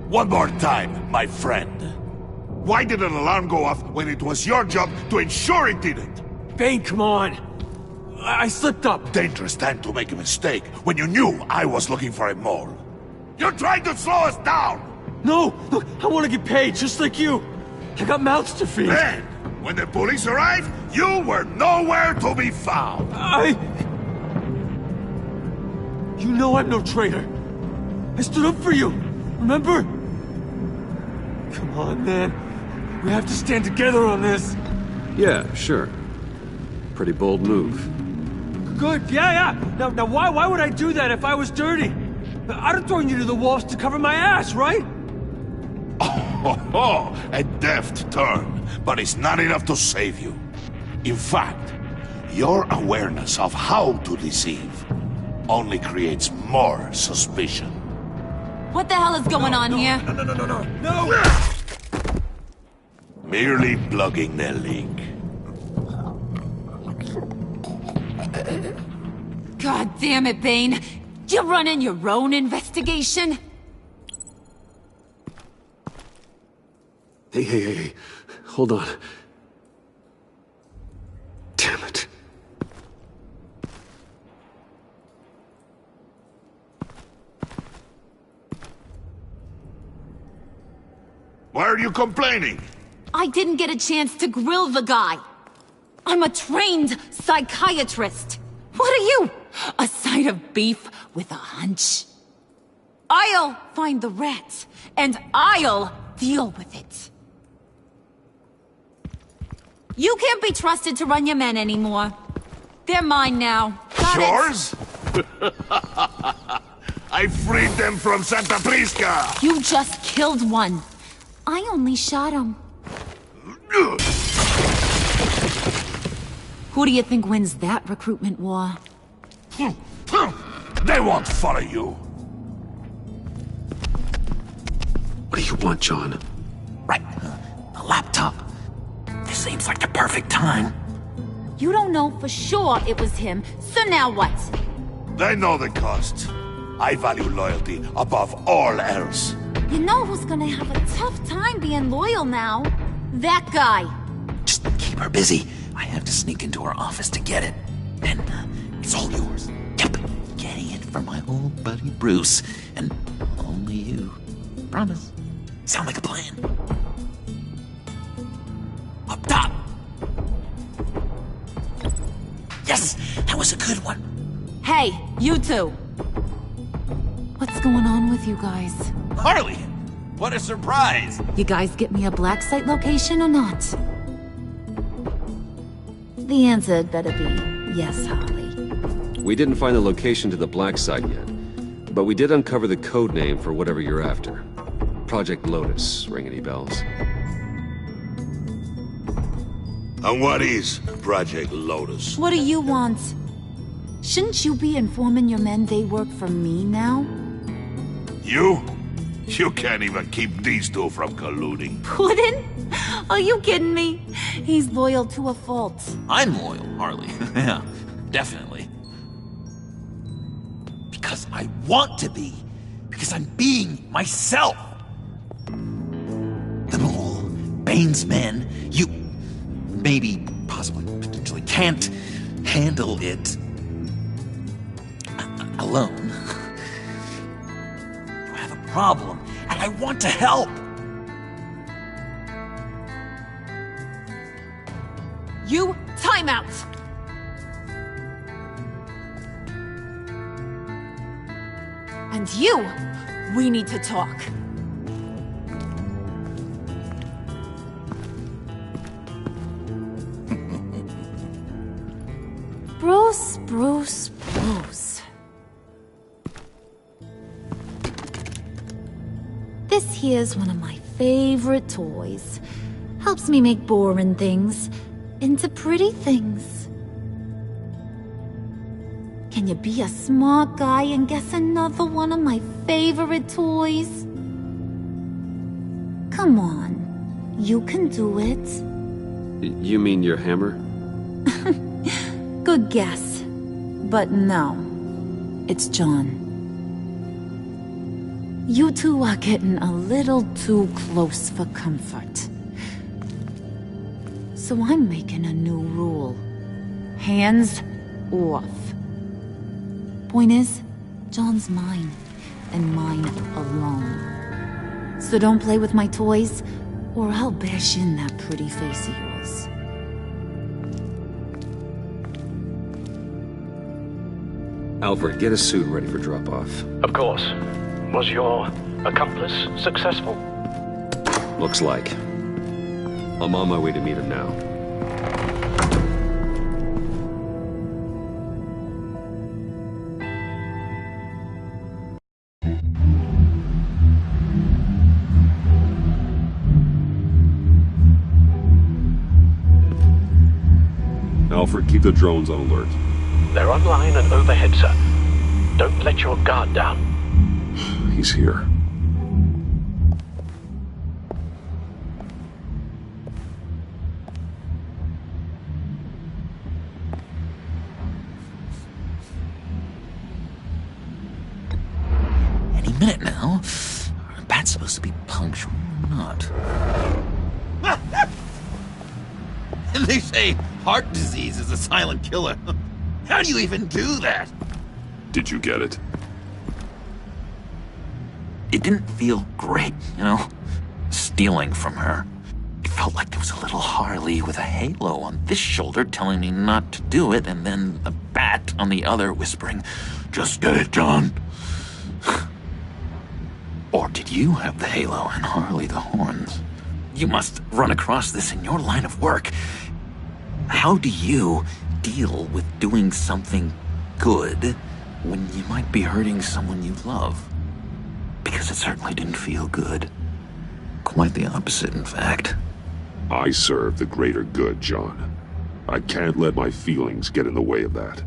One more time, my friend. Why did an alarm go off when it was your job to ensure it didn't? Bane, come on! I slipped up! Dangerous time to make a mistake when you knew I was looking for a mole. You're trying to slow us down! No! Look, I want to get paid, just like you! I got mouths to feed! Then, when the police arrived, you were nowhere to be found! You know I'm no traitor! I stood up for you, remember? Come on, man. We have to stand together on this. Yeah, sure. Pretty bold move. Good, yeah. Now why would I do that if I was dirty? I'd have thrown you to the wolves to cover my ass, right? Oh, a deft turn, but it's not enough to save you. In fact, your awareness of how to deceive only creates more suspicion. What the hell is going on here? No! Merely plugging the leak. God damn it, Bane. You're running your own investigation? Hey. Hold on. Damn it. Why are you complaining? I didn't get a chance to grill the guy. I'm a trained psychiatrist. What are you? A side of beef with a hunch? I'll find the rat, and I'll deal with it. You can't be trusted to run your men anymore. They're mine now. Got Yours? I freed them from Santa Prisca! You just killed one. I only shot him. Who do you think wins that recruitment war? They won't follow you. What do you want, John? Right. A laptop. This seems like the perfect time. You don't know for sure it was him, so now what? They know the cost. I value loyalty above all else. You know who's gonna have a tough time being loyal now? That guy. Just keep her busy. I have to sneak into her office to get it. And it's all yours. Yep. Getting it for my old buddy Bruce. And only you. Promise. Sound like a plan? Up top! Yes! That was a good one. Hey, you two. What's going on with you guys? Harley! What a surprise! You guys get me a black site location or not? The answer had better be yes, Harley. We didn't find the location to the black site yet, but we did uncover the code name for whatever you're after. Project Lotus. Ring any bells? And what is Project Lotus? What do you want? Shouldn't you be informing your men they work for me now? You? You can't even keep these two from colluding. Puddin'? Are you kidding me? He's loyal to a fault. I'm loyal, Harley. Yeah, definitely. Because I want to be. Because I'm being myself. The Mole, Bane's men, you maybe, possibly, potentially can't handle it alone. You have a problem, and I want to help. You, time out! And you, we need to talk. Bruce. This here's one of my favorite toys. Helps me make boring things into pretty things. Can you be a smart guy and guess another one of my favorite toys? Come on, you can do it. You mean your hammer? Good guess. But no, it's John. You two are getting a little too close for comfort. So I'm making a new rule. Hands off. Point is, John's mine, and mine alone. So don't play with my toys, or I'll bash in that pretty face of yours. Alfred, get a suit ready for drop-off. Of course. Was your accomplice successful? Looks like. I'm on my way to meet him now. Alfred, keep the drones on alert. They're online and overhead, sir. Don't let your guard down. He's here. Any minute now. Our bat's supposed to be punctual or not. They say heart disease is a silent killer. How do you even do that? Did you get it? It didn't feel great, you know? Stealing from her. It felt like there was a little Harley with a halo on this shoulder telling me not to do it, and then a bat on the other whispering, "Just get it done." Or did you have the halo and Harley the horns? You must run across this in your line of work. How do you deal with doing something good when you might be hurting someone you love? Because it certainly didn't feel good. Quite the opposite, in fact. I serve the greater good, John. I can't let my feelings get in the way of that.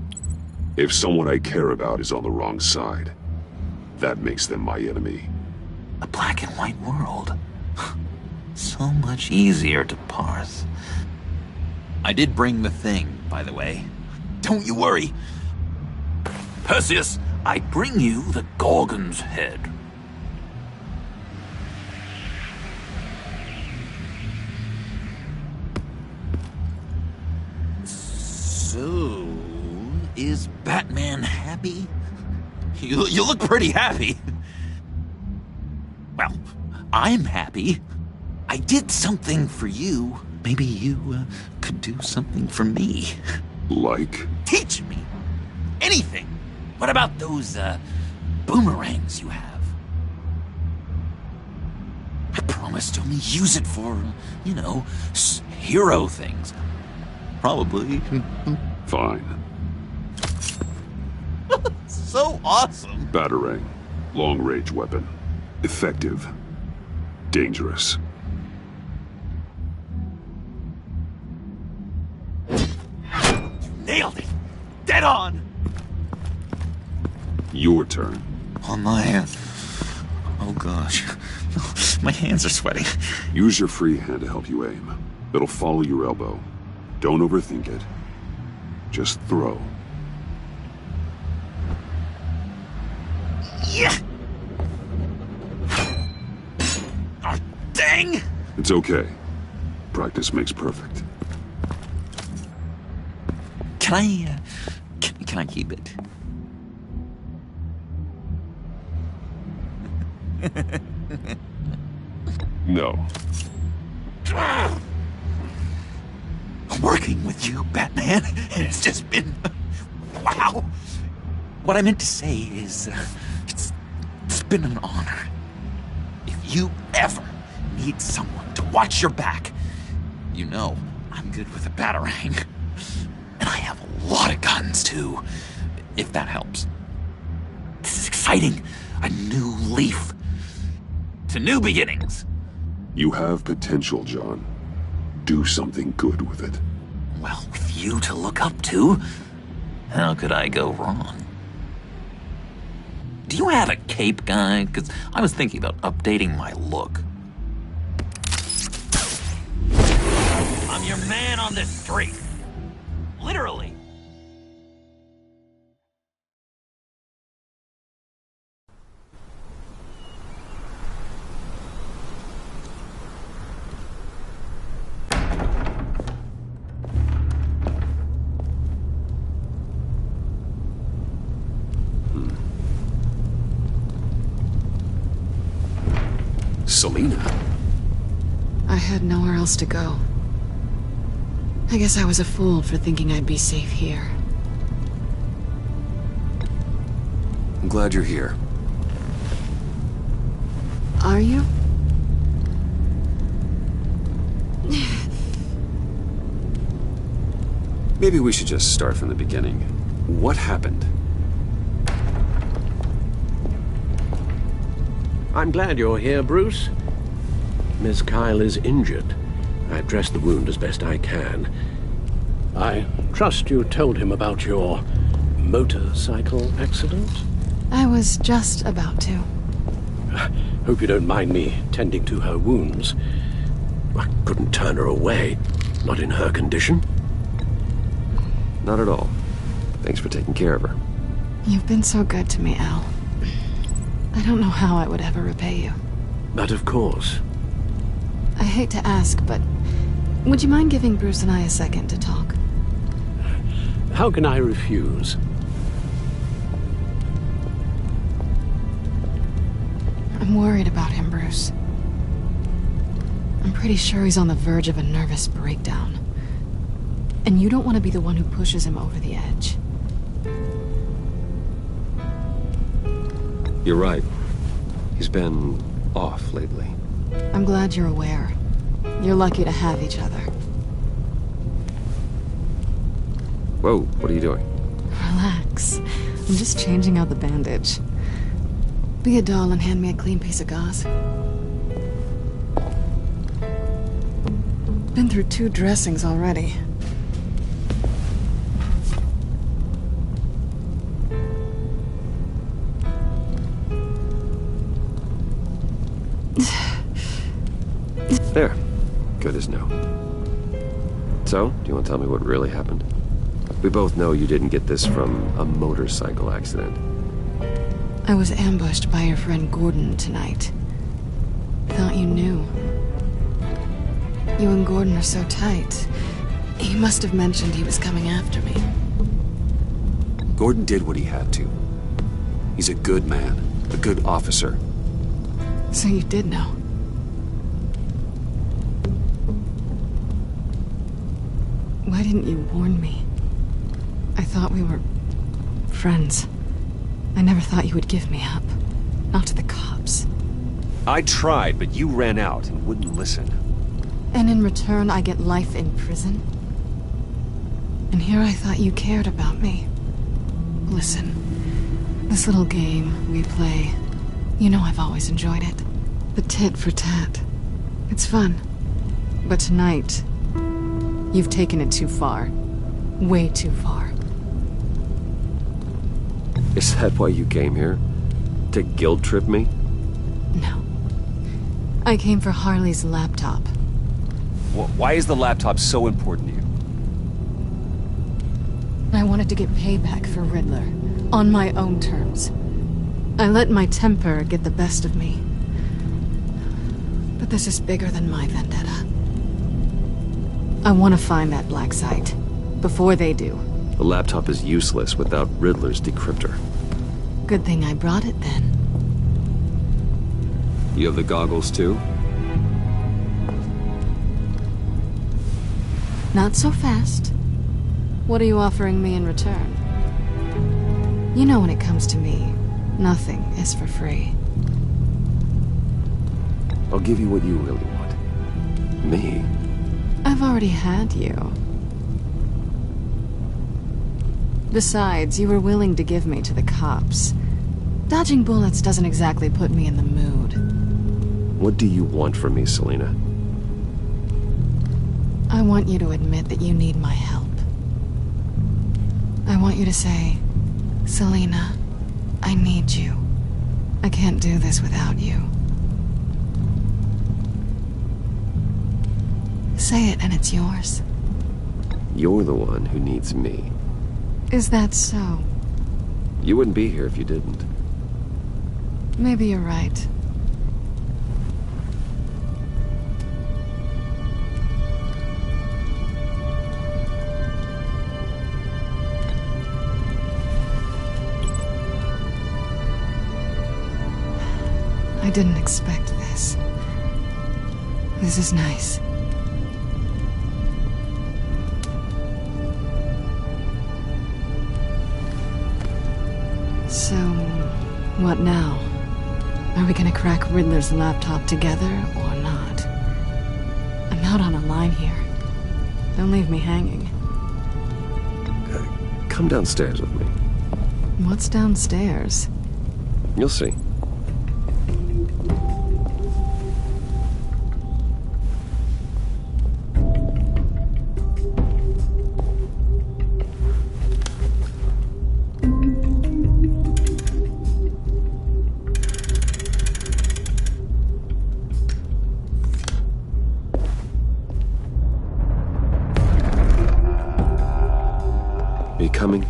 If someone I care about is on the wrong side, that makes them my enemy. A black and white world. So much easier to parse. I did bring the thing, by the way. Don't you worry. Perseus, I bring you the Gorgon's head. So, is Batman happy? You look pretty happy. Well, I'm happy. I did something for you. Maybe you could do something for me. Like? Teach me. Anything. What about those boomerangs you have? I promised to only use it for, you know, hero things. Probably. Fine. So awesome. Batarang. Long-range weapon. Effective. Dangerous. Nailed it. Dead on. Your turn. On my... Oh gosh. My hands are sweating. Use your free hand to help you aim. It'll follow your elbow. Don't overthink it. Just throw. Yeah. Oh, dang! It's okay. Practice makes perfect. Can I, can I keep it? No. Working with you, Batman, it's just been... wow. What I meant to say is, it's been an honor. If you ever need someone to watch your back, you know I'm good with a batarang. And I have a lot of guns, too, if that helps. This is exciting. A new leaf. To new beginnings. You have potential, John. Do something good with it. Well, with you to look up to, how could I go wrong? Do you have a cape, guy? Because I was thinking about updating my look. I'm your man on this street. Literally. Selina? I had nowhere else to go. I guess I was a fool for thinking I'd be safe here. I'm glad you're here. Are you? Maybe we should just start from the beginning. What happened? I'm glad you're here, Bruce. Miss Kyle is injured. I've dressed the wound as best I can. I trust you told him about your motorcycle accident? I was just about to. Hope you don't mind me tending to her wounds. I couldn't turn her away, not in her condition. Not at all. Thanks for taking care of her. You've been so good to me, Al. I don't know how I would ever repay you. But of course. I hate to ask, but would you mind giving Bruce and I a second to talk? How can I refuse? I'm worried about him, Bruce. I'm pretty sure he's on the verge of a nervous breakdown. And you don't want to be the one who pushes him over the edge. You're right. He's been off lately. I'm glad you're aware. You're lucky to have each other. Whoa, what are you doing? Relax. I'm just changing out the bandage. Be a doll and hand me a clean piece of gauze. Been through 2 dressings already. There. Good as new. So, do you want to tell me what really happened? We both know you didn't get this from a motorcycle accident. I was ambushed by your friend Gordon tonight. Thought you knew. You and Gordon are so tight. He must have mentioned he was coming after me. Gordon did what he had to. He's a good man, a good officer. So you did know. Why didn't you warn me? I thought we were friends. I never thought you would give me up. Not to the cops. I tried, but you ran out and wouldn't listen. And in return, I get life in prison? And here I thought you cared about me. Listen, this little game we play, you know I've always enjoyed it. The tit for tat. It's fun. But tonight, you've taken it too far. Way too far. Is that why you came here? To guilt trip me? No. I came for Harley's laptop. Why is the laptop so important to you? I wanted to get payback for Riddler. On my own terms. I let my temper get the best of me. But this is bigger than my vendetta. I want to find that black site. Before they do. The laptop is useless without Riddler's decryptor. Good thing I brought it then. You have the goggles too? Not so fast. What are you offering me in return? You know when it comes to me, nothing is for free. I'll give you what you really want. Me? I've already had you. Besides, you were willing to give me to the cops. Dodging bullets doesn't exactly put me in the mood. What do you want from me, Selina? I want you to admit that you need my help. I want you to say, Selina, I need you. I can't do this without you. Say it and it's yours. You're the one who needs me. Is that so? You wouldn't be here if you didn't. Maybe you're right. I didn't expect this. This is nice. So, what now? Are we gonna crash? crack Riddler's laptop together or not. I'm out on a line here. Don't leave me hanging. Come downstairs with me. What's downstairs? You'll see. Are you coming?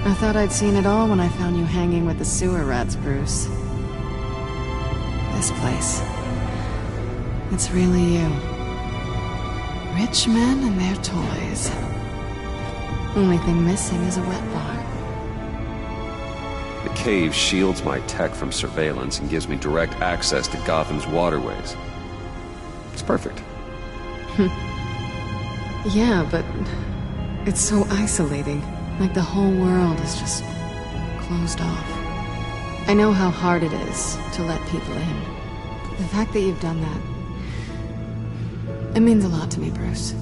I thought I'd seen it all when I found you hanging with the sewer rats, Bruce. This place. It's really you. Rich men and their toys. Only thing missing is a wet bar. The cave shields my tech from surveillance and gives me direct access to Gotham's waterways. It's perfect. Yeah, but it's so isolating. Like the whole world is just closed off. I know how hard it is to let people in. The fact that you've done that, it means a lot to me, Bruce.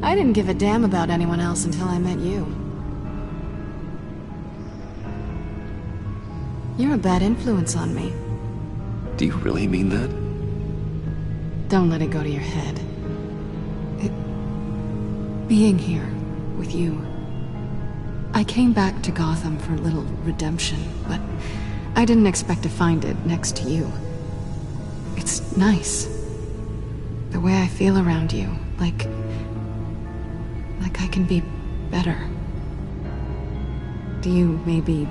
I didn't give a damn about anyone else until I met you. You're a bad influence on me. Do you really mean that? Don't let it go to your head. Being here with you. I came back to Gotham for a little redemption, but I didn't expect to find it next to you. It's nice. The way I feel around you, like I can be better. Do you maybe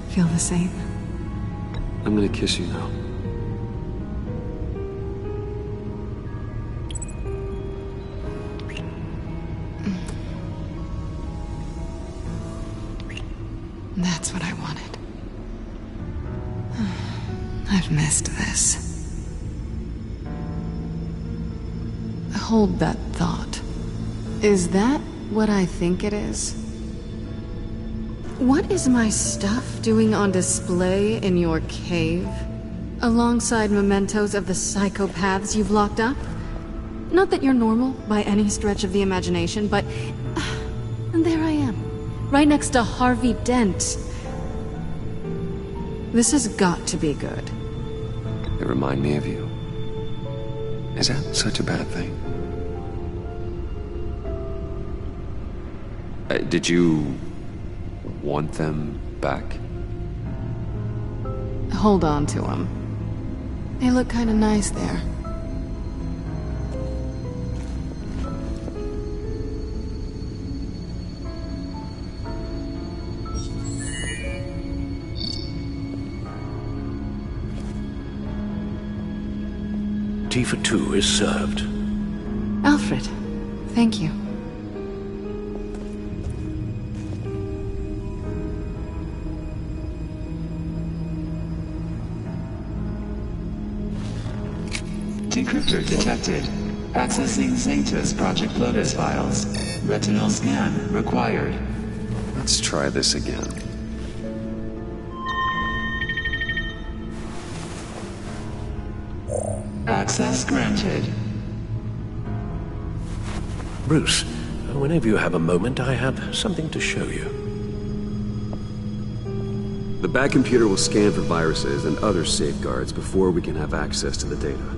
feel the same? I'm gonna kiss you now. That's what I wanted. I've missed this. Hold that thought. Is that what I think it is? What is my stuff doing on display in your cave? Alongside mementos of the psychopaths you've locked up? Not that you're normal by any stretch of the imagination, but... and there I am. Right next to Harvey Dent. This has got to be good. They remind me of you. Is that such a bad thing? Did you want them back? Hold on to them. They look kind of nice there. Tea for two is served. Alfred, thank you. Decryptor detected. Accessing Zeta's Project Lotus files. Retinal scan required. Let's try this again. Access granted. Bruce, whenever you have a moment, I have something to show you. The back computer will scan for viruses and other safeguards before we can have access to the data.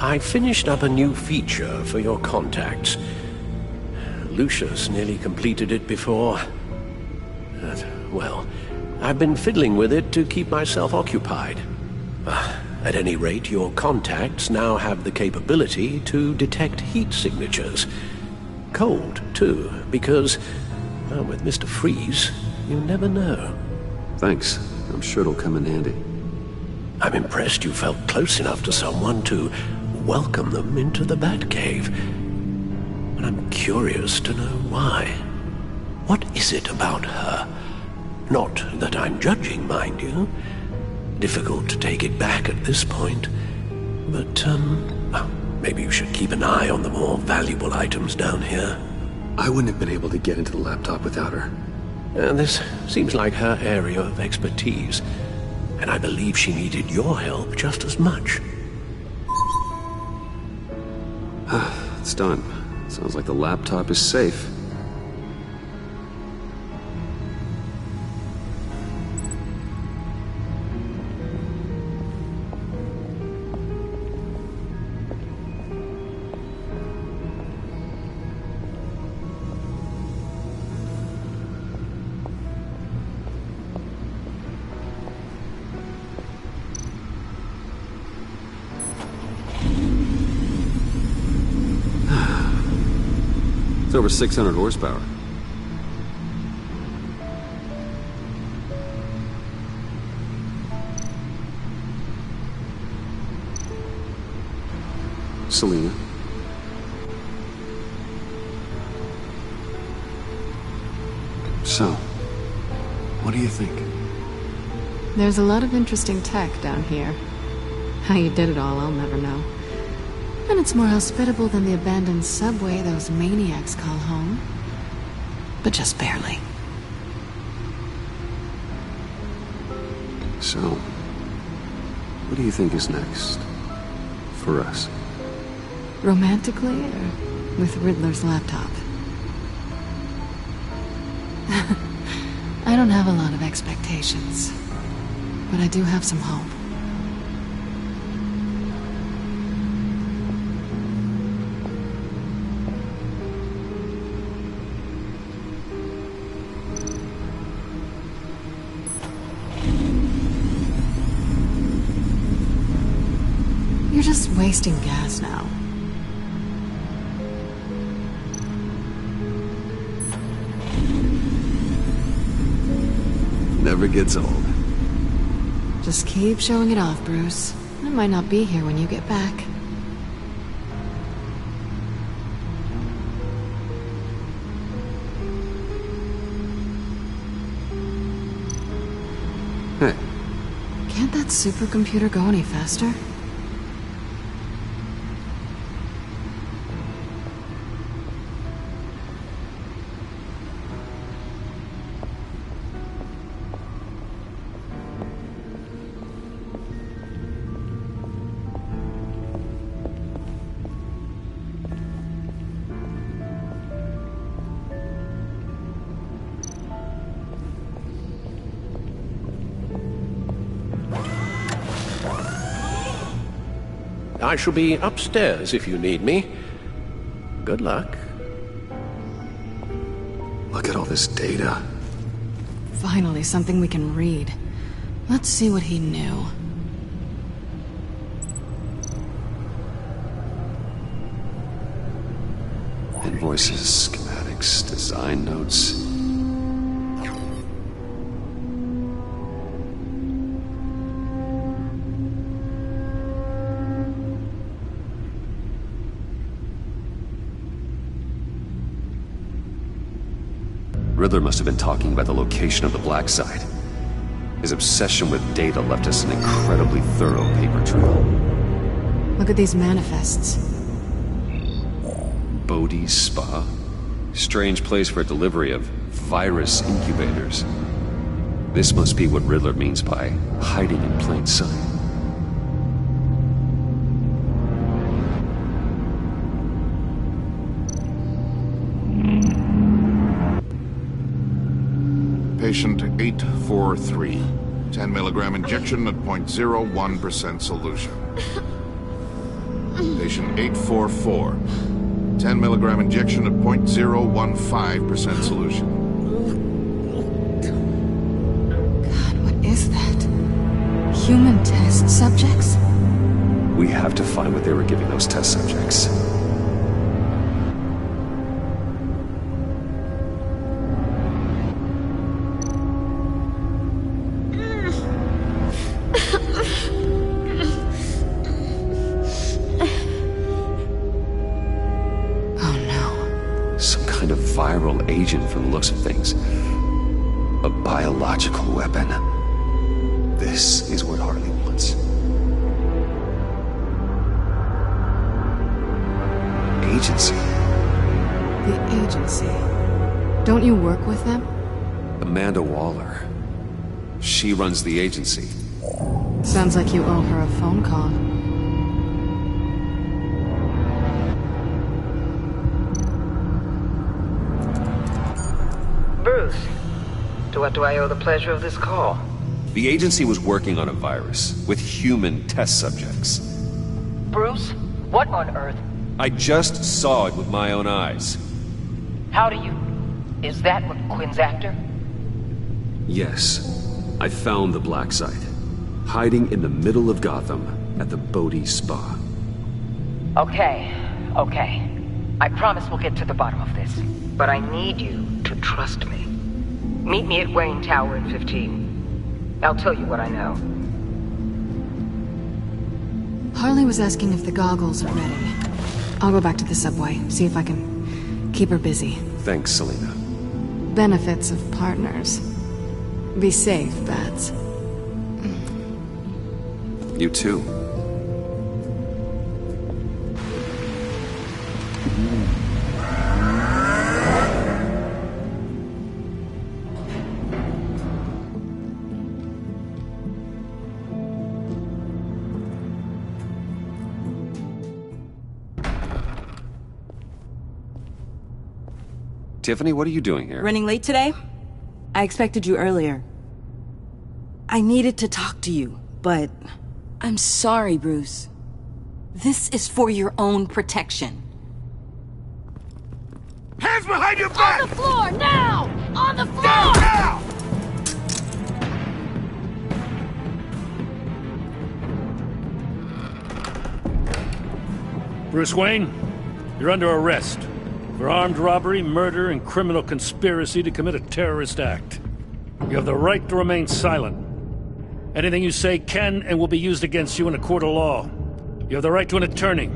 I finished up a new feature for your contacts. Lucius nearly completed it before. Well, I've been fiddling with it to keep myself occupied. At any rate, your contacts now have the capability to detect heat signatures. Cold, too, because, well, with Mr. Freeze, you never know. Thanks. I'm sure it'll come in handy. I'm impressed you felt close enough to someone to welcome them into the Batcave. But I'm curious to know why. What is it about her? Not that I'm judging, mind you. Difficult to take it back at this point. But, well, maybe you should keep an eye on the more valuable items down here. I wouldn't have been able to get into the laptop without her. This seems like her area of expertise, and I believe she needed your help just as much. It's done. Sounds like the laptop is safe. It's over 600 horsepower. Selena. So, what do you think? There's a lot of interesting tech down here. How you did it all, I'll never know. And it's more hospitable than the abandoned subway those maniacs call home. But just barely. So, what do you think is next? For us? Romantically, or with Riddler's laptop? I don't have a lot of expectations. But I do have some hope. You're just wasting gas now. Never gets old. Just keep showing it off, Bruce. I might not be here when you get back. Hey. Can't that supercomputer go any faster? I shall be upstairs if you need me. Good luck. Look at all this data. Finally, something we can read. Let's see what he knew. Invoices, schematics, design notes. Riddler must have been talking about the location of the Black Site. His obsession with data left us an incredibly thorough paper trail. Look at these manifests. Bodhi's Spa? Strange place for a delivery of virus incubators. This must be what Riddler means by hiding in plain sight. Patient 843. 10 milligram injection at 0.01% solution. Patient 844. 10 milligram injection at 0.015% solution. God, what is that? Human test subjects? We have to find what they were giving those test subjects. Viral agent from the looks of things. A biological weapon. This is what Harley wants. Agency. The agency. Don't you work with them? Amanda Waller. She runs the agency. Sounds like you owe her a phone call. Bruce, to what do I owe the pleasure of this call? The agency was working on a virus with human test subjects. Bruce, what on earth? I just saw it with my own eyes. How do you... Is that what Quinn's after? Yes. I found the black site. Hiding in the middle of Gotham at the Bodhi Spa. Okay. I promise we'll get to the bottom of this. But I need you to trust me. Meet me at Wayne Tower in 15. I'll tell you what I know. Harley was asking if the goggles are ready. I'll go back to the subway, see if I can keep her busy. Thanks, Selena. Benefits of partners. Be safe, Bats. You too. Tiffany, what are you doing here? Running late today? I expected you earlier. I needed to talk to you, but... I'm sorry, Bruce. This is for your own protection. Hands behind your back! On the floor, now! On the floor! Now! Bruce Wayne, you're under arrest for armed robbery, murder, and criminal conspiracy to commit a terrorist act. You have the right to remain silent. Anything you say can and will be used against you in a court of law. You have the right to an attorney.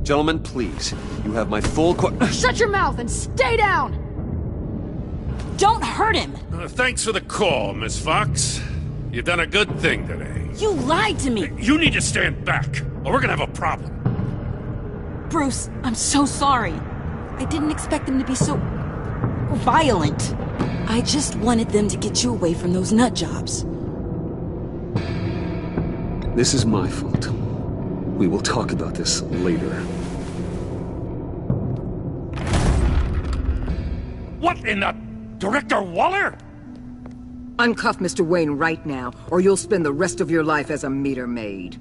Gentlemen, please. You have my full Shut your mouth and stay down! Don't hurt him! Thanks for the call, Miss Fox. You've done a good thing today. You lied to me! You need to stand back, or we're gonna have a problem. Bruce, I'm so sorry. I didn't expect them to be so... violent. I just wanted them to get you away from those nut jobs. This is my fault. We will talk about this later. What in the... Director Waller? Uncuff Mr. Wayne right now, or you'll spend the rest of your life as a meter maid.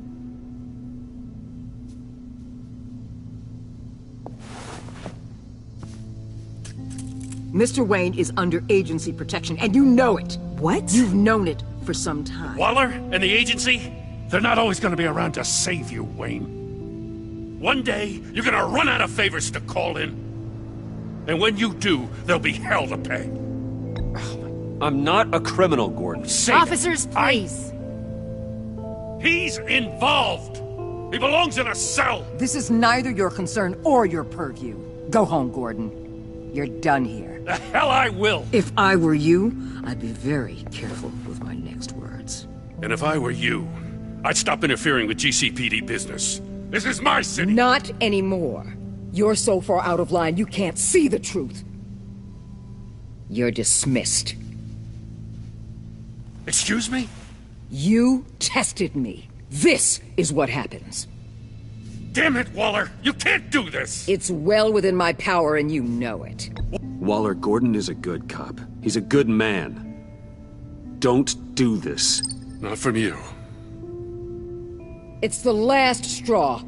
Mr. Wayne is under agency protection, and you know it. What? You've known it for some time. Waller and the agency? They're not always gonna be around to save you, Wayne. One day, you're gonna run out of favors to call in. And when you do, there'll be hell to pay. I'm not a criminal, Gordon. Officers, please. He's involved. He belongs in a cell. This is neither your concern or your purview. Go home, Gordon. You're done here. The hell I will. If I were you, I'd be very careful with my next words. And if I were you, I'd stop interfering with GCPD business. This is my city. Not anymore. You're so far out of line, you can't see the truth. You're dismissed. Excuse me? You tested me. This is what happens. Damn it, Waller! You can't do this! It's well within my power and you know it. Waller, Gordon is a good cop. He's a good man. Don't do this. Not from you. It's the last straw.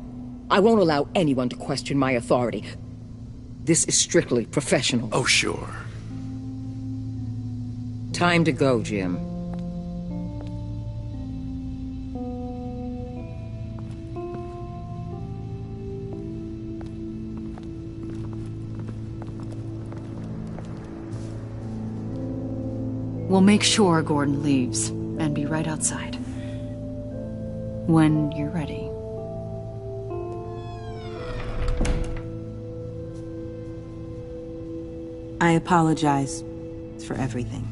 I won't allow anyone to question my authority. This is strictly professional. Oh, sure. Time to go, Jim. We'll make sure Gordon leaves, and be right outside. When you're ready. I apologize for everything.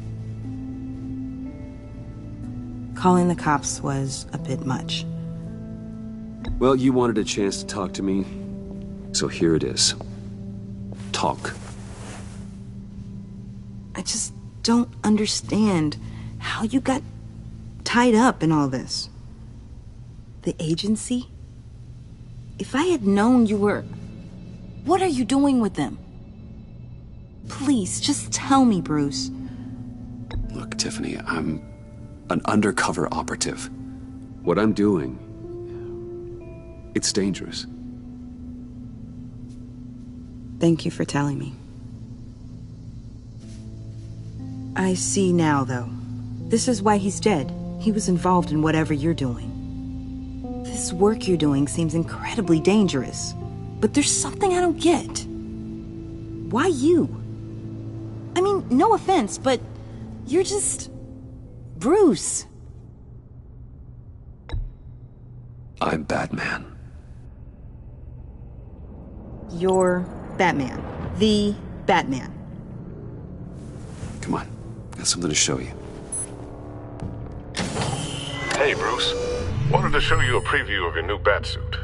Calling the cops was a bit much. Well, you wanted a chance to talk to me, so here it is. Talk. I just don't understand how you got tied up in all this. The agency? If I had known you were... What are you doing with them? Please, just tell me, Bruce. Look, Tiffany, I'm an undercover operative. What I'm doing, it's dangerous. Thank you for telling me. I see now, though. This is why he's dead. He was involved in whatever you're doing. This work you're doing seems incredibly dangerous. But there's something I don't get. Why you? I mean, no offense, but you're just... Bruce. I'm Batman. You're Batman. The Batman. Come on, got something to show you. Hey, Bruce. Wanted to show you a preview of your new Batsuit.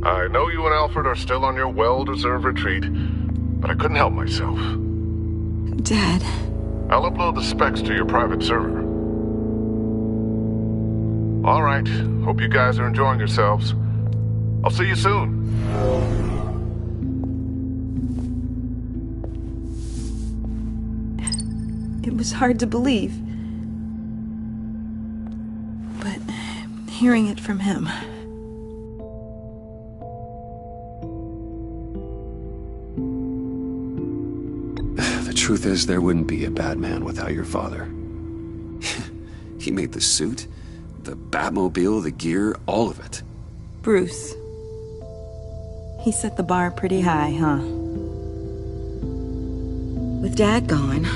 I know you and Alfred are still on your well-deserved retreat, but I couldn't help myself. Dad. I'll upload the specs to your private server. All right. Hope you guys are enjoying yourselves. I'll see you soon. It was hard to believe. But hearing it from him... The truth is, there wouldn't be a Batman without your father. He made the suit, the Batmobile, the gear, all of it. Bruce. He set the bar pretty high, huh? With Dad gone...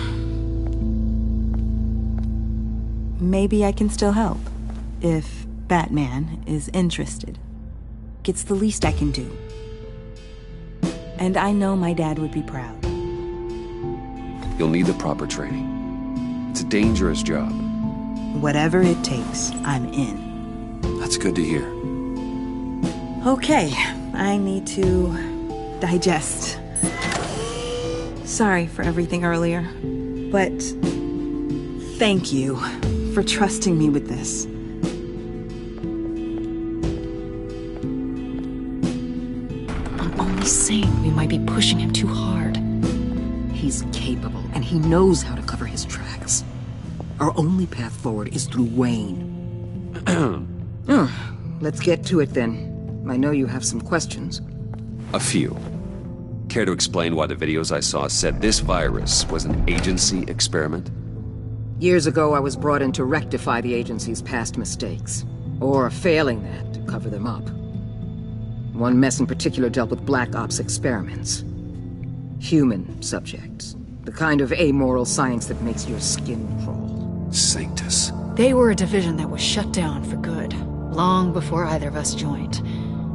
Maybe I can still help. If Batman is interested. It's the least I can do. And I know my dad would be proud. You'll need the proper training. It's a dangerous job. Whatever it takes, I'm in. That's good to hear. Okay, I need to digest. Sorry for everything earlier, but thank you for trusting me with this. I'm only saying we might be pushing him too hard. He's capable, and he knows how to cover his tracks. Our only path forward is through Wayne. Let's get to it then. I know you have some questions. A few. Care to explain why the videos I saw said this virus was an agency experiment? Years ago, I was brought in to rectify the agency's past mistakes. Or, failing that, to cover them up. One mess in particular dealt with Black Ops experiments. Human subjects. The kind of amoral science that makes your skin crawl. Sanctus. They were a division that was shut down for good, long before either of us joined.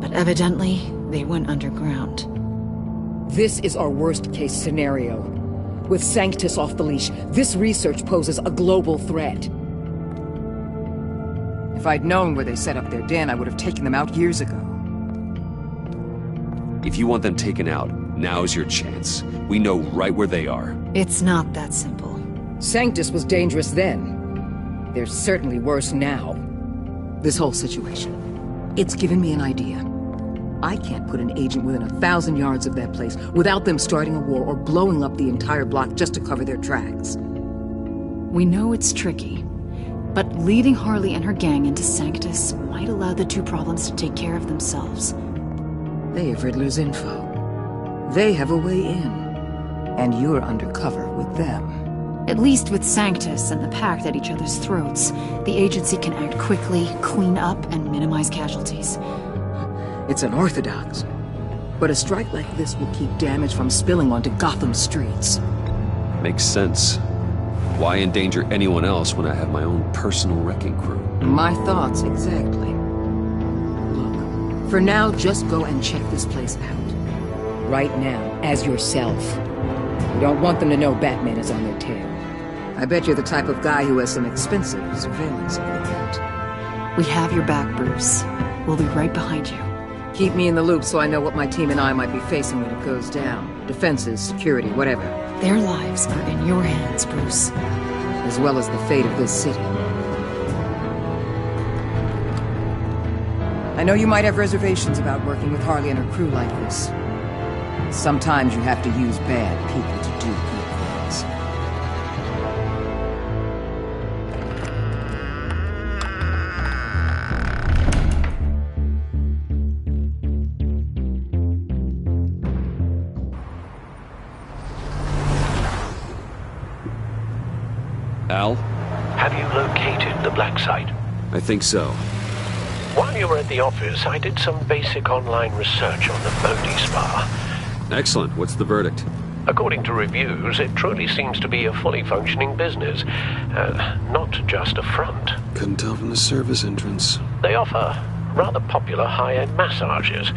But evidently, they went underground. This is our worst-case scenario. With Sanctus off the leash, this research poses a global threat. If I'd known where they set up their den, I would have taken them out years ago. If you want them taken out, now's your chance. We know right where they are. It's not that simple. Sanctus was dangerous then. They're certainly worse now. This whole situation, it's given me an idea. I can't put an agent within 1,000 yards of that place without them starting a war or blowing up the entire block just to cover their tracks. We know it's tricky, But leading Harley and her gang into Sanctus might allow the two problems to take care of themselves. They have Riddler's info. They have a way in. And you're undercover with them. At least with Sanctus and the Pact at each other's throats, the agency can act quickly, clean up, and minimize casualties. It's unorthodox. But a strike like this will keep damage from spilling onto Gotham streets. Makes sense. Why endanger anyone else when I have my own personal wrecking crew? My thoughts, exactly. Look, for now, just go and check this place out. Right now, as yourself. You don't want them to know Batman is on their tail. I bet you're the type of guy who has some expensive surveillance equipment. We have your back, Bruce. We'll be right behind you. Keep me in the loop so I know what my team and I might be facing when it goes down. Defenses, security, whatever. Their lives are in your hands, Bruce. As well as the fate of this city. I know you might have reservations about working with Harley and her crew like this. Sometimes you have to use bad people to do good things. Al? Have you located the black site? I think so. While you were at the office, I did some basic online research on the Bodhi Spa. Excellent. What's the verdict? According to reviews, it truly seems to be a fully functioning business, not just a front. Couldn't tell from the service entrance. They offer rather popular high-end massages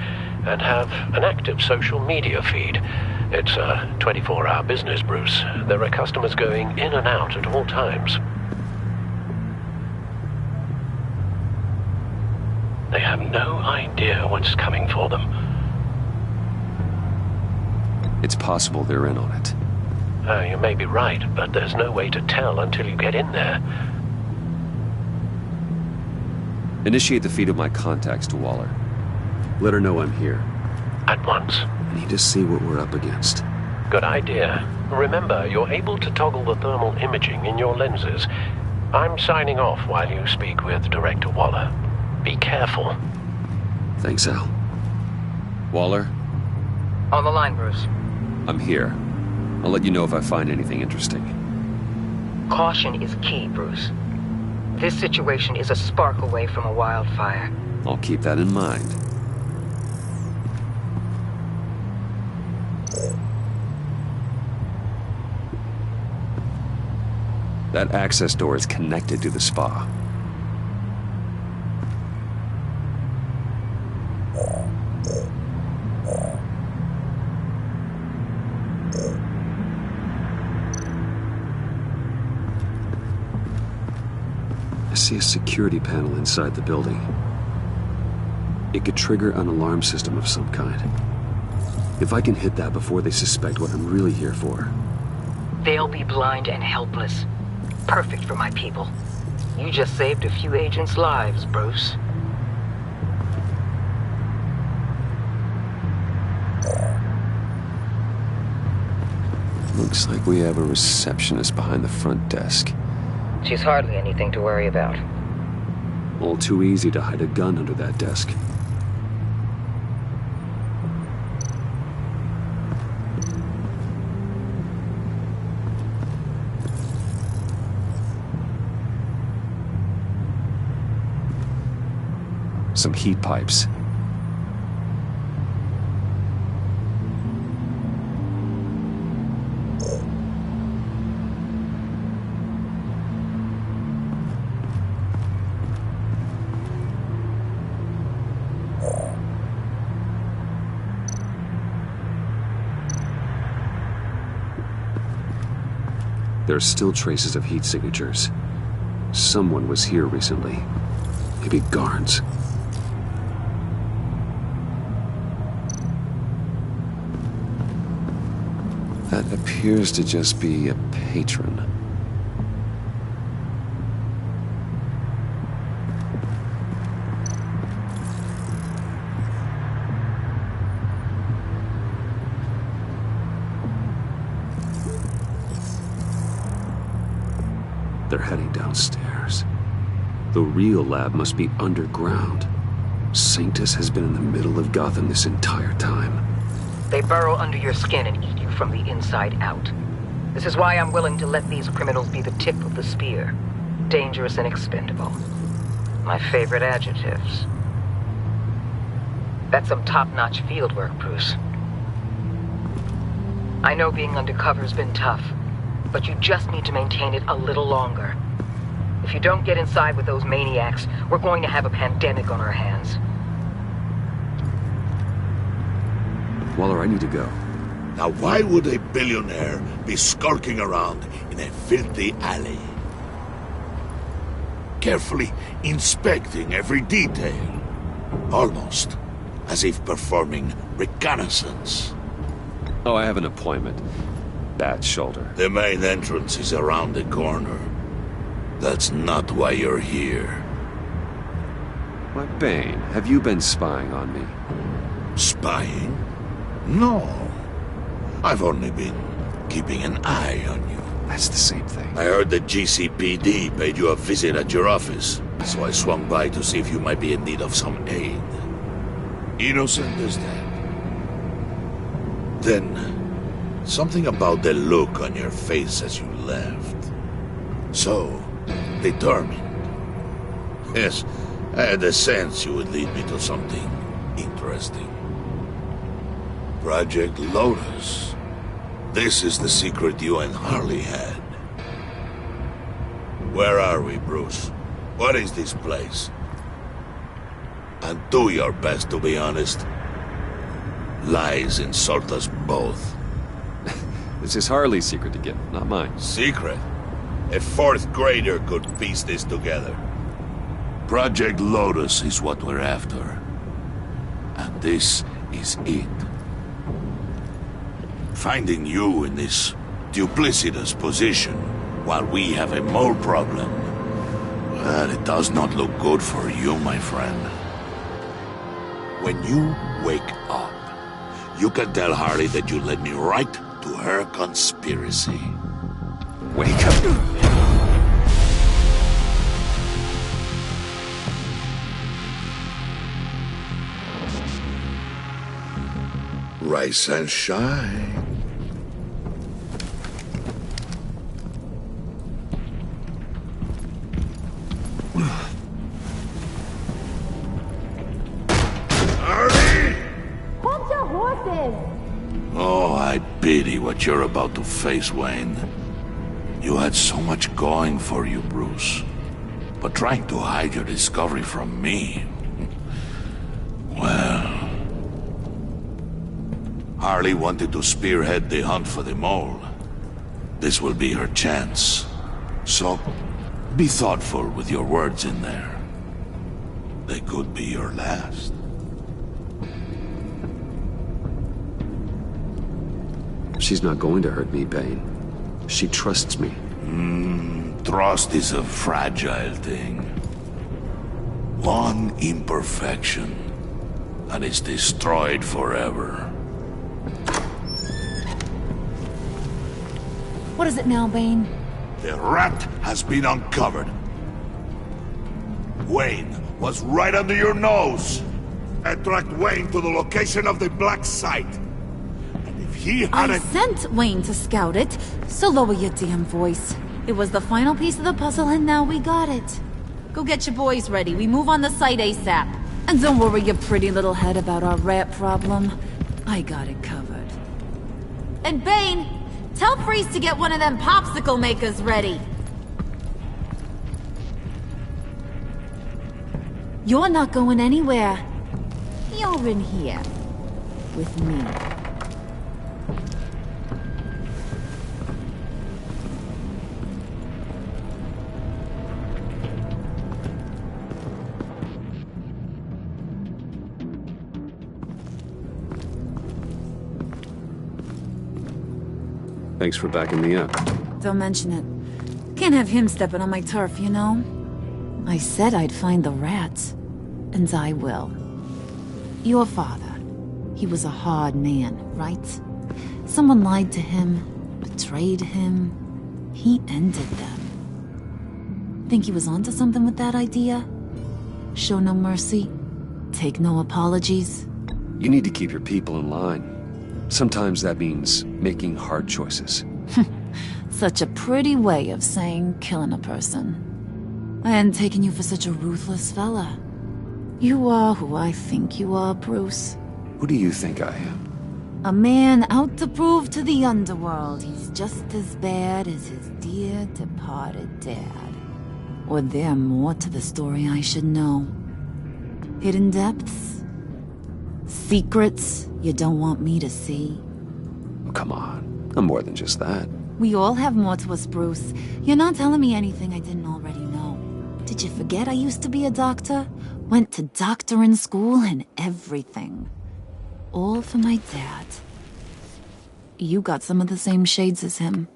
and have an active social media feed. It's a 24-hour business, Bruce. There are customers going in and out at all times. They have no idea what's coming for them. It's possible they're in on it. You may be right, but there's no way to tell until you get in there. Initiate the feed of my contacts to Waller. Let her know I'm here. At once. I need to see what we're up against. Good idea. Remember, you're able to toggle the thermal imaging in your lenses. I'm signing off while you speak with Director Waller. Be careful. Thanks, Al. Waller? On the line, Bruce. I'm here. I'll let you know if I find anything interesting. Caution is key, Bruce. This situation is a spark away from a wildfire. I'll keep that in mind. That access door is connected to the spa. I see a security panel inside the building. It could trigger an alarm system of some kind. If I can hit that before they suspect what I'm really here for. They'll be blind and helpless. Perfect for my people. You just saved a few agents' lives, Bruce. Looks like we have a receptionist behind the front desk. She's hardly anything to worry about. All too easy to hide a gun under that desk. Some heat pipes. There are still traces of heat signatures. Someone was here recently. Maybe guards. That appears to just be a patron. They're heading downstairs. The real lab must be underground. Sanctus has been in the middle of Gotham this entire time. They burrow under your skin and eat you from the inside out. This is why I'm willing to let these criminals be the tip of the spear. Dangerous and expendable. My favorite adjectives. That's some top-notch fieldwork, Bruce. I know being undercover's been tough, but you just need to maintain it a little longer. If you don't get inside with those maniacs, we're going to have a pandemic on our hands. Waller, I need to go. Now why would a billionaire be skulking around in a filthy alley? Carefully inspecting every detail. Almost as if performing reconnaissance. Oh, I have an appointment. Bat shoulder. The main entrance is around the corner. That's not why you're here. Why, Bane, have you been spying on me? Spying? No. I've only been keeping an eye on you. That's the same thing. I heard the GCPD paid you a visit at your office, so I swung by to see if you might be in need of some aid. Innocent as that. Then, something about the look on your face as you left. So, determined. Yes, I had a sense you would lead me to something interesting. Project Lotus. This is the secret you and Harley had. Where are we, Bruce? What is this place? And do your best to be honest. Lies insult us both. This is Harley's secret to get, not mine. Secret? A fourth grader could piece this together. Project Lotus is what we're after. And this is it. Finding you in this duplicitous position while we have a mole problem, well, it does not look good for you, my friend. When you wake up, you can tell Harley that you led me right to her conspiracy. Wake up. Rise and shine. Hold your horses! Oh, I pity what you're about to face, Wayne. You had so much going for you, Bruce. But trying to hide your discovery from me... Well... Harley wanted to spearhead the hunt for the mole. This will be her chance. So, be thoughtful with your words in there. They could be your last. She's not going to hurt me, Bane. She trusts me. Trust is a fragile thing. One imperfection, and it's destroyed forever. What is it now, Bane? The rat has been uncovered. Wayne was right under your nose. I tracked Wayne to the location of the black site. And if he hadn't... I sent Wayne to scout it, so lower your damn voice. It was the final piece of the puzzle and now we got it. Go get your boys ready. We move on the site ASAP. And don't worry your pretty little head about our rat problem. I got it covered. And Bane, tell Freeze to get one of them popsicle makers ready. You're not going anywhere. You're in here. With me. Thanks for backing me up. Don't mention it. Can't have him stepping on my turf, you know? I said I'd find the rats. And I will. Your father. He was a hard man, right? Someone lied to him, betrayed him. He ended them. Think he was onto something with that idea? Show no mercy? Take no apologies? You need to keep your people in line. Sometimes that means making hard choices. Such a pretty way of saying killing a person. And taking you for such a ruthless fella. You are who I think you are, Bruce. Who do you think I am? A man out to prove to the underworld he's just as bad as his dear departed dad. Or there more to the story I should know. Hidden depths? Secrets you don't want me to see? Oh, come on. I'm more than just that. We all have more to us, Bruce. You're not telling me anything I didn't already know. Did you forget I used to be a doctor? Went to doctoring school and everything. All for my dad. You got some of the same shades as him.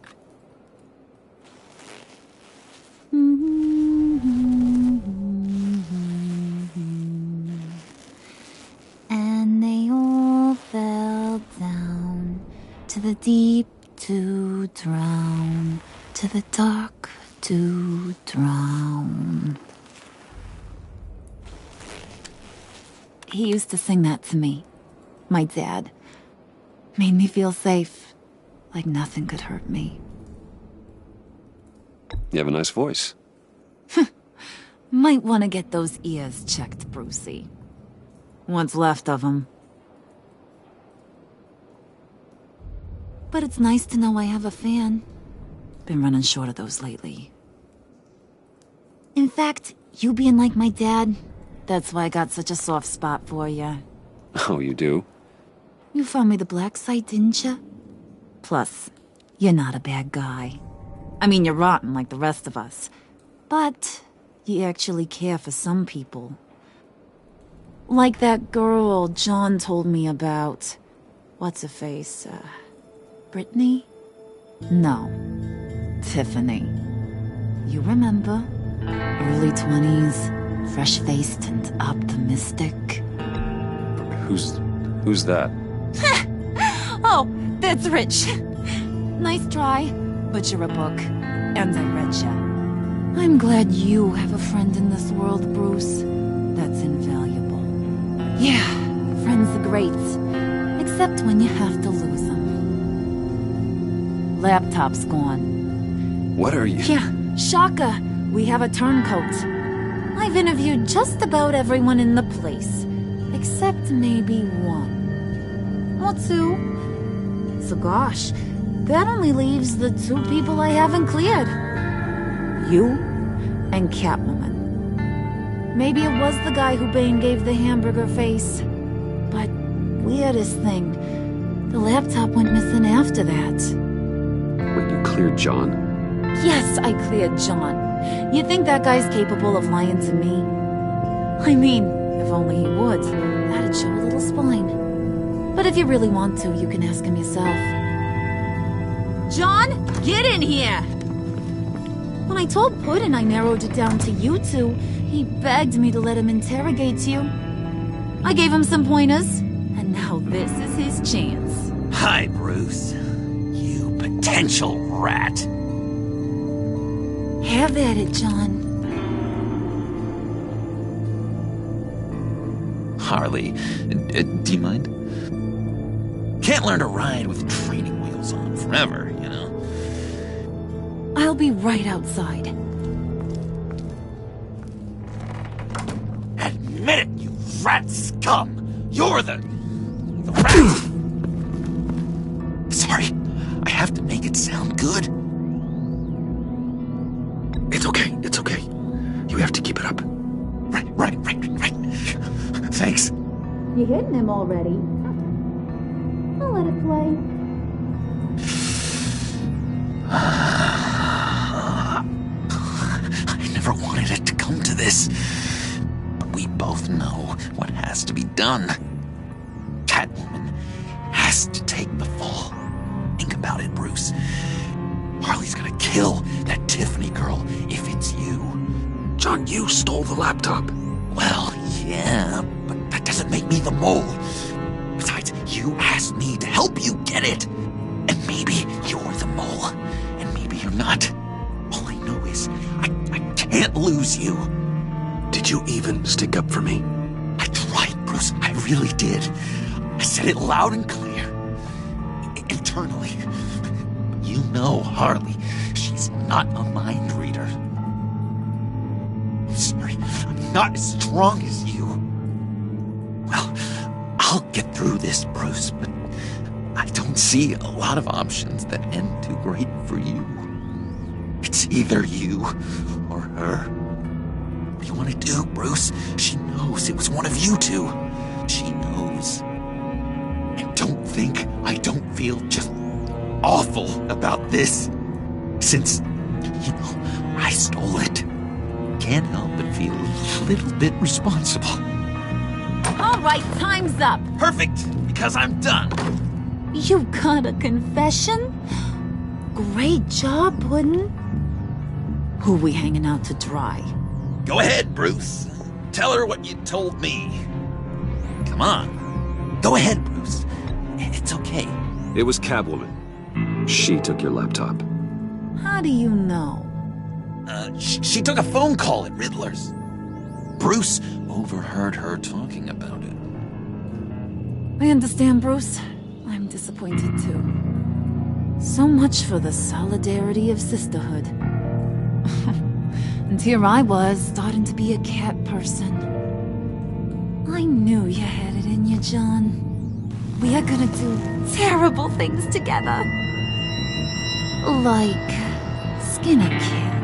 And they all fell down to the deep to drown, to the dark to drown. He used to sing that to me. My dad. Made me feel safe. Like nothing could hurt me. You have a nice voice. Might want to get those ears checked, Brucey. What's left of them. But it's nice to know I have a fan. Been running short of those lately. In fact, you being like my dad, that's why I got such a soft spot for you. Oh, you do? You found me the black site, didn't you? Plus, you're not a bad guy. I mean, you're rotten like the rest of us. But you actually care for some people. Like that girl John told me about. What's her face? Brittany? No. Tiffany. You remember? Early 20s, fresh-faced and optimistic. Who's that? Oh, that's Rich. Nice try, but you're a book, and I read ya. I'm glad you have a friend in this world, Bruce. That's invaluable. Yeah, friends are great, except when you have to lose them. Laptop's gone. What are you? Yeah, shocker. We have a turncoat. I've interviewed just about everyone in the place, except maybe one. Or two. So gosh, that only leaves the two people I haven't cleared. You and Catwoman. Maybe it was the guy who Bane gave the hamburger face. But weirdest thing, the laptop went missing after that. Wait, you cleared John? Yes, I cleared John. You think that guy's capable of lying to me? I mean, if only he would, that'd show a little spine. But if you really want to, you can ask him yourself. John, get in here! When I told Puddin' I narrowed it down to you two, he begged me to let him interrogate you. I gave him some pointers, and now this is his chance. Hi, Bruce. You potential rat. Have at it, John. Harley, do you mind? Can't learn to ride with training wheels on forever, you know? I'll be right outside. Admit it, you rat scum! You're the rat! Sorry, I have to make it sound good. It's okay, it's okay. You have to keep it up. Right. Thanks. You hitting him already? I'll let it play. I never wanted it to come to this. But we both know what has to be done. Catwoman has to take the fall. Think about it, Bruce. Harley's gonna kill that Tiffany girl if it's you. John, you stole the laptop. Well, yeah, but that doesn't make me the mole. Besides, you asked me to help you get it. And maybe you're the mole, and maybe you're not. All I know is I can't lose you. Did you even stick up for me? I tried, Bruce. I really did. I said it loud and clear. Internally. You know Harley. She's not a mind reader. I'm sorry. I'm not as strong as you. Well, I'll get through this, Bruce, but I don't see a lot of options that end too great for you. It's either you or her. What do you want to do, Bruce? She knows it was one of you two. She knows. And don't think I don't feel just awful about this. Since, I stole it. Can't help but feel a little bit responsible. All right, time's up. Perfect, because I'm done. You got a confession? Great job, Puddin'. Who we hanging out to dry? Go ahead, Bruce. Tell her what you told me. Come on. Go ahead, Bruce. It's okay. It was Catwoman. She took your laptop. How do you know? She took a phone call at Riddler's. Bruce overheard her talking about it. I understand, Bruce. I'm disappointed too. So much for the solidarity of sisterhood. And here I was, starting to be a cat person. I knew you had it in you, John. We are gonna do terrible things together. Like skin a cat.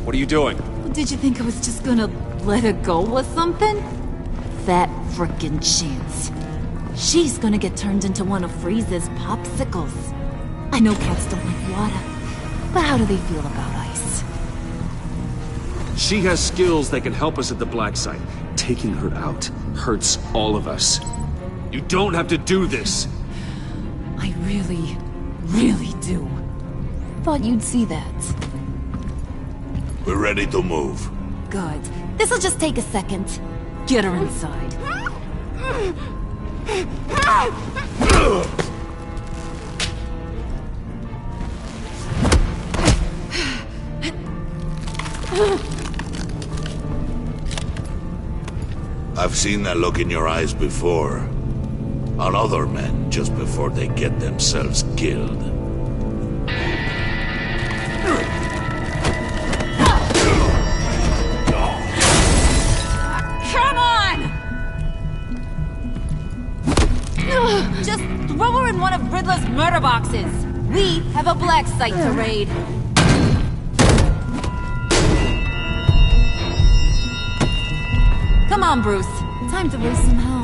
What are you doing? Did you think I was just gonna let her go or something? That frickin' chance. She's gonna get turned into one of Freeze's popsicles. I know cats don't like water, but how do they feel about ice? She has skills that can help us at the black site. Taking her out hurts all of us. You don't have to do this. I really, really do. Thought you'd see that. We're ready to move. Good. This'll just take a second. Get her inside. I've seen that look in your eyes before. On other men, just before they get themselves killed. Come on! Just throw her in one of Riddler's murder boxes. We have a black site to raid. Come on, Bruce. Time to raise some hell.